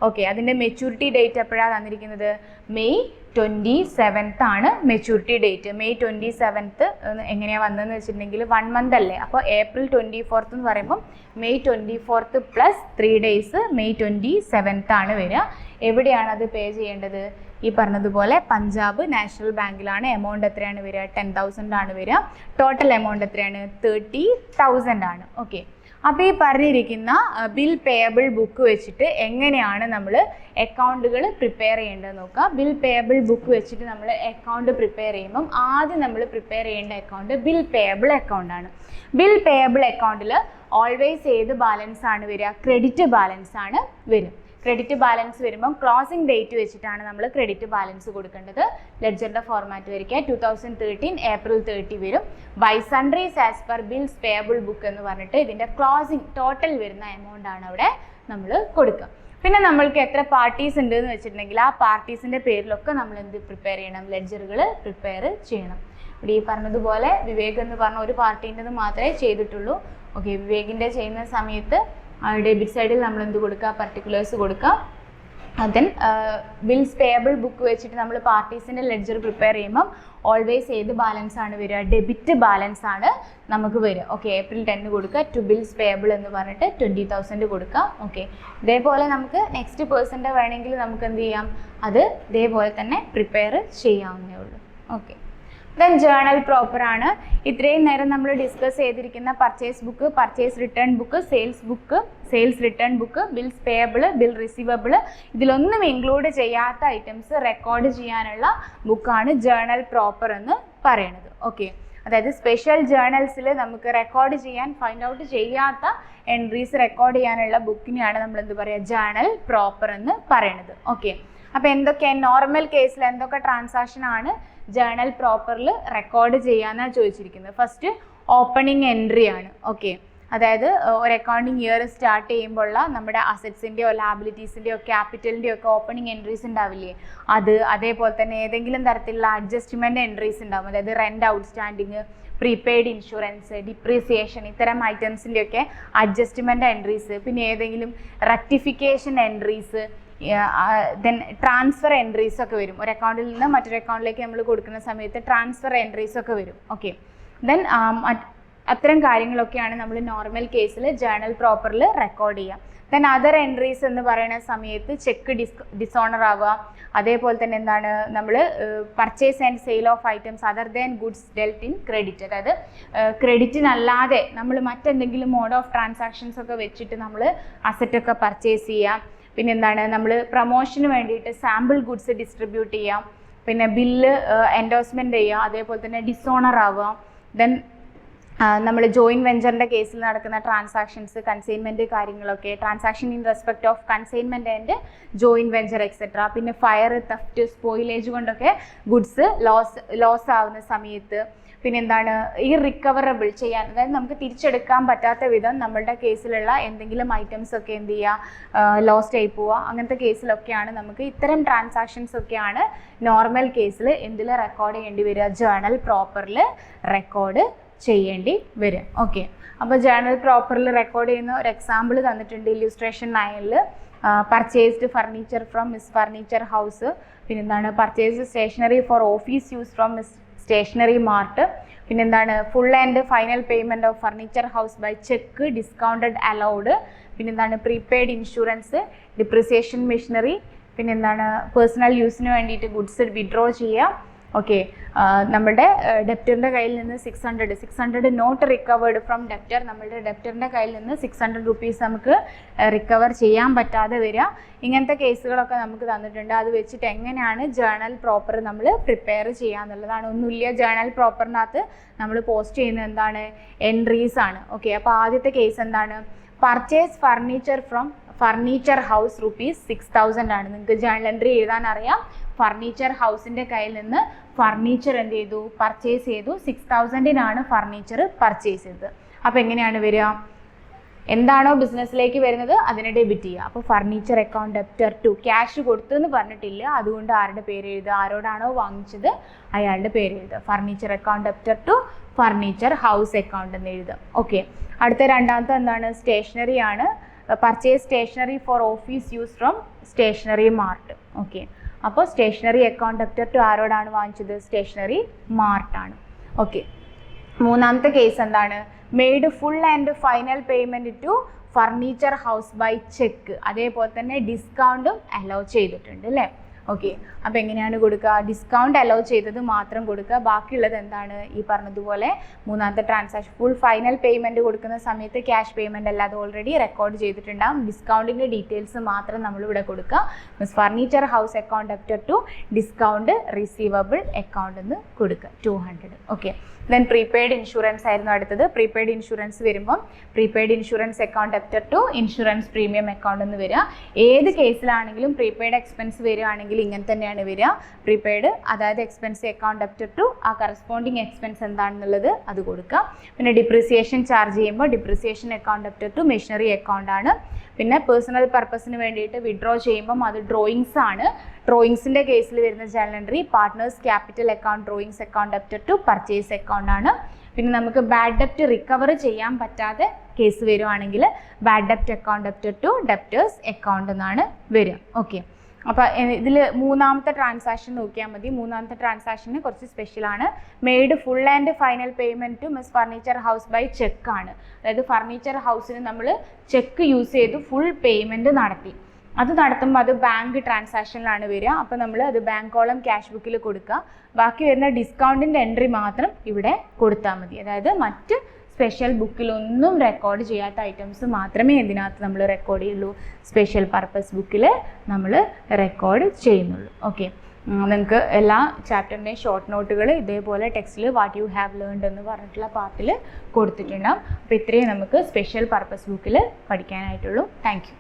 ഓക്കെ, അതിൻ്റെ മെച്യൂരിറ്റി ഡേറ്റ് എപ്പോഴാണ് തന്നിരിക്കുന്നത്? May 27 ആണ് മെച്യൂരിറ്റി ഡേറ്റ്. May 27 എങ്ങനെയാണ് വന്നതെന്ന് വെച്ചിട്ടുണ്ടെങ്കിൽ 1 month അല്ലേ? അപ്പോൾ April 24 എന്ന് പറയുമ്പം May 24 പ്ലസ് 3 days May 27 ആണ് വരിക. എവിടെയാണ് അത് പേ ചെയ്യേണ്ടത്? ഈ പറഞ്ഞതുപോലെ പഞ്ചാബ് നാഷണൽ ബാങ്കിലാണ്. എമൗണ്ട് എത്രയാണ് വരിക? 10,000 ആണ് വരിക. ടോട്ടൽ എമൗണ്ട് എത്രയാണ്? 30,000 ആണ്. ഓക്കെ, അപ്പോൾ ഈ പറഞ്ഞിരിക്കുന്ന ബിൽ പേയബിൾ ബുക്ക് വെച്ചിട്ട് എങ്ങനെയാണ് നമ്മൾ അക്കൗണ്ടുകൾ പ്രിപ്പയർ ചെയ്യേണ്ടത് നോക്കുക. ബിൽ പേയബിൾ ബുക്ക് വെച്ചിട്ട് നമ്മൾ അക്കൗണ്ട് പ്രിപ്പയർ ചെയ്യുമ്പം ആദ്യം നമ്മൾ പ്രിപ്പയർ ചെയ്യേണ്ട അക്കൗണ്ട് ബിൽ പേയബിൾ അക്കൗണ്ട് ആണ്. ബിൽ പേയബിൾ അക്കൗണ്ടിൽ ഓൾവേസ് ഏത് ബാലൻസ് ആണ് വരിക? ക്രെഡിറ്റ് ബാലൻസ് ആണ് വരിക. ക്രെഡിറ്റ് ബാലൻസ് വരുമ്പോൾ ക്ലോസിംഗ് ഡേറ്റ് വെച്ചിട്ടാണ് നമ്മൾ ക്രെഡിറ്റ് ബാലൻസ് കൊടുക്കേണ്ടത്. ലെഡ്ജറിൻ്റെ ഫോർമാറ്റ് വരിക 2013 April 30 വരും. By sundries as per bills payable book എന്ന് പറഞ്ഞിട്ട് ഇതിൻ്റെ ക്ലോസിംഗ് ടോട്ടൽ വരുന്ന എമൗണ്ട് ആണ് അവിടെ നമ്മൾ കൊടുക്കുക. പിന്നെ നമ്മൾക്ക് എത്ര പാർട്ടീസ് ഉണ്ട് എന്ന് വെച്ചിട്ടുണ്ടെങ്കിൽ ആ പാർട്ടീസിൻ്റെ പേരിലൊക്കെ നമ്മൾ എന്ത് പ്രിപ്പയർ ചെയ്യണം, ലെഡ്ജറുകൾ പ്രിപ്പയർ ചെയ്യണം. ഇവിടെ ഈ പറഞ്ഞതുപോലെ വിവേക് എന്ന് പറഞ്ഞ ഒരു പാർട്ടീൻ്റെത് മാത്രമേ ചെയ്തിട്ടുള്ളൂ. ഓക്കെ, വിവേകിൻ്റെ ചെയ്യുന്ന സമയത്ത് ഡെബിറ്റ് സൈഡിൽ നമ്മൾ എന്ത് കൊടുക്കുക, പർട്ടിക്കുലേഴ്സ് കൊടുക്കുക. ദെൻ ബിൽസ് പേയബിൾ ബുക്ക് വെച്ചിട്ട് നമ്മൾ പാർട്ടീസിൻ്റെ ലെഡ്ജർ പ്രിപ്പയർ ചെയ്യുമ്പം ഓൾവേസ് ഏത് ബാലൻസ് ആണ് വരിക, ഡെബിറ്റ് ബാലൻസ് ആണ് നമുക്ക് വരിക. ഓക്കെ, April 10 കൊടുക്കുക. ടു ബിൽസ് പേയബിൾ എന്ന് പറഞ്ഞിട്ട് 20,000 കൊടുക്കുക. ഓക്കെ, ഇതേപോലെ നമുക്ക് നെക്സ്റ്റ് പേഴ്സൻ്റെ വേണമെങ്കിൽ നമുക്ക് എന്ത് ചെയ്യാം, അത് ഇതേപോലെ തന്നെ പ്രിപ്പയർ ചെയ്യാവുന്നേ ഉള്ളൂ. ഓക്കെ, ദെൻ ജേണൽ പ്രോപ്പർ ആണ്. ഇത്രയും നേരം നമ്മൾ ഡിസ്കസ് ചെയ്തിരിക്കുന്ന purchase book, purchase return book, sales book, sales return book, bills payable, bill receivable, ഇതിലൊന്നും ഇൻക്ലൂഡ് ചെയ്യാത്ത ഐറ്റംസ് റെക്കോർഡ് ചെയ്യാനുള്ള ബുക്കാണ് ജേണൽ പ്രോപ്പർ എന്ന് പറയുന്നത്. ഓക്കെ, അതായത് സ്പെഷ്യൽ ജേണൽസിൽ നമുക്ക് റെക്കോർഡ് ചെയ്യാൻ, ഫൈൻഡ് ഔട്ട് ചെയ്യാത്ത എൻട്രീസ് റെക്കോർഡ് ചെയ്യാനുള്ള ബുക്കിനെയാണ് നമ്മൾ എന്ത് പറയുക, ജേണൽ പ്രോപ്പർ എന്ന് പറയുന്നത്. ഓക്കെ, അപ്പോൾ എന്തൊക്കെ നോർമൽ കേസിൽ എന്തൊക്കെ ട്രാൻസാക്ഷൻ ആണ് ജേണൽ പ്രോപ്പറിൽ റെക്കോർഡ് ചെയ്യാനാണ് ചോദിച്ചിരിക്കുന്നത്. ഫസ്റ്റ് ഓപ്പണിംഗ് എൻട്രി ആണ്. ഓക്കെ, അതായത് ഒരു അക്കൗണ്ടിങ് ഇയർ സ്റ്റാർട്ട് ചെയ്യുമ്പോഴുള്ള നമ്മുടെ അസറ്റ്സിൻ്റെയോ ലാബിലിറ്റീസിൻ്റെയോ ക്യാപിറ്റലിൻ്റെയോ ഒക്കെ ഓപ്പണിംഗ് എൻട്രീസ് ഉണ്ടാവില്ലേ, അത് അതേപോലെ തന്നെ ഏതെങ്കിലും തരത്തിലുള്ള അഡ്ജസ്റ്റ്മെൻറ്റ് എൻട്രീസ് ഉണ്ടാവും. അതായത് rent outstanding, prepaid insurance, depreciation, ഇത്തരം ഐറ്റംസിൻ്റെയൊക്കെ അഡ്ജസ്റ്റ്മെൻറ്റ് എൻട്രീസ്, പിന്നെ ഏതെങ്കിലും rectification entries, then transfer entries ഒക്കെ വരും. ഒരു അക്കൗണ്ടിൽ നിന്ന് മറ്റൊരു അക്കൗണ്ടിലേക്ക് നമ്മൾ കൊടുക്കുന്ന സമയത്ത് ട്രാൻസ്ഫർ എൻട്രീസ് ഒക്കെ വരും. ഓക്കെ, ദെൻ അത്തരം കാര്യങ്ങളൊക്കെയാണ് നമ്മൾ നോർമൽ കേസിൽ ജേണൽ പ്രോപ്പറിൽ റെക്കോർഡ് ചെയ്യുക. ദെൻ അതർ എൻട്രീസ് എന്ന് പറയുന്ന സമയത്ത് ചെക്ക് ഡിസോണർ ആവുക, അതേപോലെ തന്നെ എന്താണ് നമ്മൾ purchase and sale of items other than goods dealt in credit, അതായത് ക്രെഡിറ്റിനല്ലാതെ നമ്മൾ മറ്റെന്തെങ്കിലും മോഡ് ഓഫ് ട്രാൻസാക്ഷൻസ് ഒക്കെ വെച്ചിട്ട് നമ്മൾ അസറ്റൊക്കെ പർച്ചേസ് ചെയ്യാം. പിന്നെ എന്താണ്, നമ്മൾ പ്രൊമോഷന് വേണ്ടിയിട്ട് സാമ്പിൾ ഗുഡ്സ് ഡിസ്ട്രിബ്യൂട്ട് ചെയ്യാം, പിന്നെ ബില്ല് എൻഡോഴ്സ്മെൻറ്റ് ചെയ്യുക, അതേപോലെ തന്നെ ഡിസോണർ ആവുക. ദെൻ നമ്മൾ ജോയിൻറ്റ് വെഞ്ചറിൻ്റെ കേസിൽ നടക്കുന്ന ട്രാൻസാക്ഷൻസ്, കൺസൈൻമെൻറ്റ് കാര്യങ്ങളൊക്കെ, transaction in respect of consignment and joint venture etcetera. പിന്നെ ഫയർ, തെഫ്റ്റ്, സ്പോയിലേജ് കൊണ്ടൊക്കെ ഗുഡ്സ് ലോസ് ആവുന്ന സമയത്ത്, പിന്നെ എന്താണ് ഈ റിക്കവറബിൾ ചെയ്യാൻ, അതായത് നമുക്ക് തിരിച്ചെടുക്കാൻ പറ്റാത്ത വിധം നമ്മളുടെ കേസിലുള്ള എന്തെങ്കിലും ഐറ്റംസ് ഒക്കെ എന്ത് ചെയ്യുക, ലോസ്റ്റ് ആയി പോവുക, അങ്ങനത്തെ കേസിലൊക്കെയാണ് നമുക്ക് ഇത്തരം ട്രാൻസാക്ഷൻസ് ഒക്കെയാണ് നോർമൽ കേസിൽ എന്തിൽ റെക്കോർഡ് ചെയ്യേണ്ടി വരിക, ജേണൽ പ്രോപ്പറിൽ റെക്കോർഡ് ചെയ്യേണ്ടി വരും. ഓക്കെ, അപ്പോൾ ജേണൽ പ്രോപ്പറിൽ റെക്കോർഡ് ചെയ്യുന്ന ഒരു എക്സാമ്പിൾ തന്നിട്ടുണ്ട് ഇല്ലുസ്ട്രേഷൻ 9ൽ. Purchased furniture from miss furniture house, പിന്നെന്താണ് purchased stationery for office use from miss stationery mart, പിന്നെന്താണ് full and final payment of furniture house by cheque discounted allowed, പിന്നെന്താണ് പ്രീപെയ്ഡ് ഇൻഷുറൻസ്, ഡിപ്രിസിയേഷൻ മെഷീനറി, പിന്നെന്താണ് പേഴ്സണൽ യൂസിന് വേണ്ടിയിട്ട് ഗുഡ്സ് വിഡ്രോ ചെയ്യുക. ഓക്കെ, നമ്മുടെ ഡെപ്റ്ററിൻ്റെ കയ്യിൽ നിന്ന് 600 നോട്ട് റിക്കവേർഡ് ഫ്രം ഡെപ്റ്റർ, നമ്മളുടെ ഡെപ്റ്ററിൻ്റെ കയ്യിൽ നിന്ന് 600 rupees നമുക്ക് റിക്കവർ ചെയ്യാൻ പറ്റാതെ വരിക. ഇങ്ങനത്തെ കേസുകളൊക്കെ നമുക്ക് തന്നിട്ടുണ്ട്. അത് വെച്ചിട്ട് എങ്ങനെയാണ് ജേണൽ പ്രോപ്പർ നമ്മൾ പ്രിപ്പയർ ചെയ്യുക എന്നുള്ളതാണ്. ഒന്നുമില്ല, ജേണൽ പ്രോപ്പറിനകത്ത് നമ്മൾ പോസ്റ്റ് ചെയ്യുന്നത് എന്താണ്, എൻട്രീസ് ആണ്. ഓക്കെ, അപ്പോൾ ആദ്യത്തെ കേസ് എന്താണ്, purchase furniture from furniture house ₹6,000 ആണ്. നിങ്ങൾക്ക് ജേണൽ എൻട്രി എഴുതാൻ അറിയാം. ഫർണിച്ചർ ഹൗസിൻ്റെ കയ്യിൽ നിന്ന് ഫർണിച്ചർ എന്ത് ചെയ്തു, പർച്ചേസ് ചെയ്തു. 6,000-നാണ് ഫർണിച്ചർ പർച്ചേസ് ചെയ്തത്. അപ്പോൾ എങ്ങനെയാണ് വരിക, എന്താണോ ബിസിനസ്സിലേക്ക് വരുന്നത് അതിനെ ഡെബിറ്റ് ചെയ്യുക. അപ്പോൾ furniture account debtor to, cash കൊടുത്തു എന്ന് പറഞ്ഞിട്ടില്ല, അതുകൊണ്ട് ആരുടെ പേര് എഴുതുക, ആരോടാണോ വാങ്ങിച്ചത് അയാളുടെ പേര് എഴുതുക. Furniture account debtor to furniture house account എന്ന് എഴുതുക. ഓക്കെ, അടുത്ത രണ്ടാമത്തെ എന്താണ്, സ്റ്റേഷനറി ആണ്. Purchase stationery for office use from stationery mart. Okay, അപ്പോൾ സ്റ്റേഷനറി അക്കൗണ്ട് ഡെപ്റ്റർ ടു ആരോടാണ് വാങ്ങിച്ചത്, സ്റ്റേഷനറി മാർട്ടാണ്. ഓക്കെ, മൂന്നാമത്തെ കേസ് എന്താണ്, made full and final payment to furniture house by cheque, അതേപോലെ തന്നെ ഡിസ്കൗണ്ടും അലോ ചെയ്തിട്ടുണ്ട് അല്ലേ. ഓക്കെ, അപ്പോൾ എങ്ങനെയാണ് കൊടുക്കുക? ഡിസ്കൗണ്ട് അലോ ചെയ്തത് മാത്രം കൊടുക്കുക, ബാക്കിയുള്ളത് എന്താണ് ഈ പറഞ്ഞതുപോലെ മൂന്നാമത്തെ ട്രാൻസാക്ഷൻ ഫുൾ ഫൈനൽ പേയ്മെൻറ്റ് കൊടുക്കുന്ന സമയത്ത് ക്യാഷ് പേയ്മെൻറ്റ് അല്ലാതെ ഓൾറെഡി റെക്കോർഡ് ചെയ്തിട്ടുണ്ടാകും. ഡിസ്കൗണ്ടിൻ്റെ ഡീറ്റെയിൽസ് മാത്രം നമ്മളിവിടെ കൊടുക്കുക. Means furniture house account debtor to discount receivable account എന്ന് കൊടുക്കുക 200. ഓക്കെ, ദെൻ പ്രീപെയ്ഡ് ഇൻഷുറൻസ് ആയിരുന്നു അടുത്തത്. പ്രീപെയ്ഡ് ഇൻഷുറൻസ് വരുമ്പം prepaid insurance account debtor to insurance premium account എന്ന് വരിക. ഏത് കേസിലാണെങ്കിലും പ്രീപെയ്ഡ് എക്സ്പെൻസ് വരികയാണെങ്കിൽ ഇങ്ങനെ തന്നെയാണ് വരിക. പ്രീപെയ്ഡ് അതായത് എക്സ്പെൻസ് അക്കൗണ്ട് ഡെപ്റ്റർ ടു ആ കറസ്പോണ്ടിങ് എക്സ്പെൻസ് എന്താണെന്നുള്ളത് അത് കൊടുക്കുക. പിന്നെ ഡിപ്രിസിയേഷൻ ചാർജ് ചെയ്യുമ്പോൾ depreciation account debtor to machinery account ആണ്. പിന്നെ പേഴ്സണൽ പർപ്പസിന് വേണ്ടിയിട്ട് വിഡ്രോ ചെയ്യുമ്പം അത് ഡ്രോയിങ്സ് ആണ്. ഡ്രോയിങ്സിൻ്റെ കേസിൽ വരുന്ന journal entry partners capital account drawings account debtor to purchase account ആണ്. പിന്നെ നമുക്ക് ബാഡ് ഡെപ്റ്റ് റിക്കവർ ചെയ്യാൻ പറ്റാതെ കേസ് വരുവാണെങ്കിൽ ബാഡ് ഡെപ്റ്റ് account debtor to debtors account എന്നാണ് വരിക. ഓക്കെ, അപ്പോൾ ഇതിൽ മൂന്നാമത്തെ ട്രാൻസാക്ഷൻ നോക്കിയാൽ മതി. മൂന്നാമത്തെ ട്രാൻസാക്ഷന് കുറച്ച് സ്പെഷ്യലാണ്. Made full and final payment to miss furniture house ബൈ ചെക്കാണ്. അതായത് ഫർണിച്ചർ ഹൗസിന് നമ്മൾ ചെക്ക് യൂസ് ചെയ്ത് ഫുൾ പേയ്മെൻറ്റ് നടത്തി. അത് നടത്തുമ്പോൾ അത് ബാങ്ക് ട്രാൻസാക്ഷനിലാണ് വരിക. അപ്പോൾ നമ്മൾ അത് ബാങ്ക് കോളം ക്യാഷ് ബുക്കിൽ കൊടുക്കുക. ബാക്കി വരുന്ന ഡിസ്കൗണ്ടിൻ്റെ എൻട്രി മാത്രം ഇവിടെ കൊടുത്താൽ മതി. അതായത് മറ്റ് സ്പെഷ്യൽ ബുക്കിലൊന്നും റെക്കോർഡ് ചെയ്യാത്ത ഐറ്റംസ് മാത്രമേ ഇതിനകത്ത് നമ്മൾ റെക്കോർഡ് ചെയ്യുള്ളൂ. സ്പെഷ്യൽ പർപ്പസ് ബുക്കിൽ നമ്മൾ റെക്കോർഡ് ചെയ്യുന്നുള്ളൂ. ഓക്കെ, നിങ്ങൾക്ക് എല്ലാ ചാപ്റ്ററിൻ്റെയും ഷോർട്ട് നോട്ടുകൾ ഇതേപോലെ ടെക്സ്റ്റിൽ വാട്ട് യു ഹാവ് ലേൺഡ് എന്ന് പറഞ്ഞിട്ടുള്ള പാർട്ടിൽ കൊടുത്തിട്ടുണ്ടാകും. അപ്പോൾ ഇത്രയും നമുക്ക് സ്പെഷ്യൽ പർപ്പസ് ബുക്കിൽ പഠിക്കാനായിട്ടുള്ളൂ. Thank you.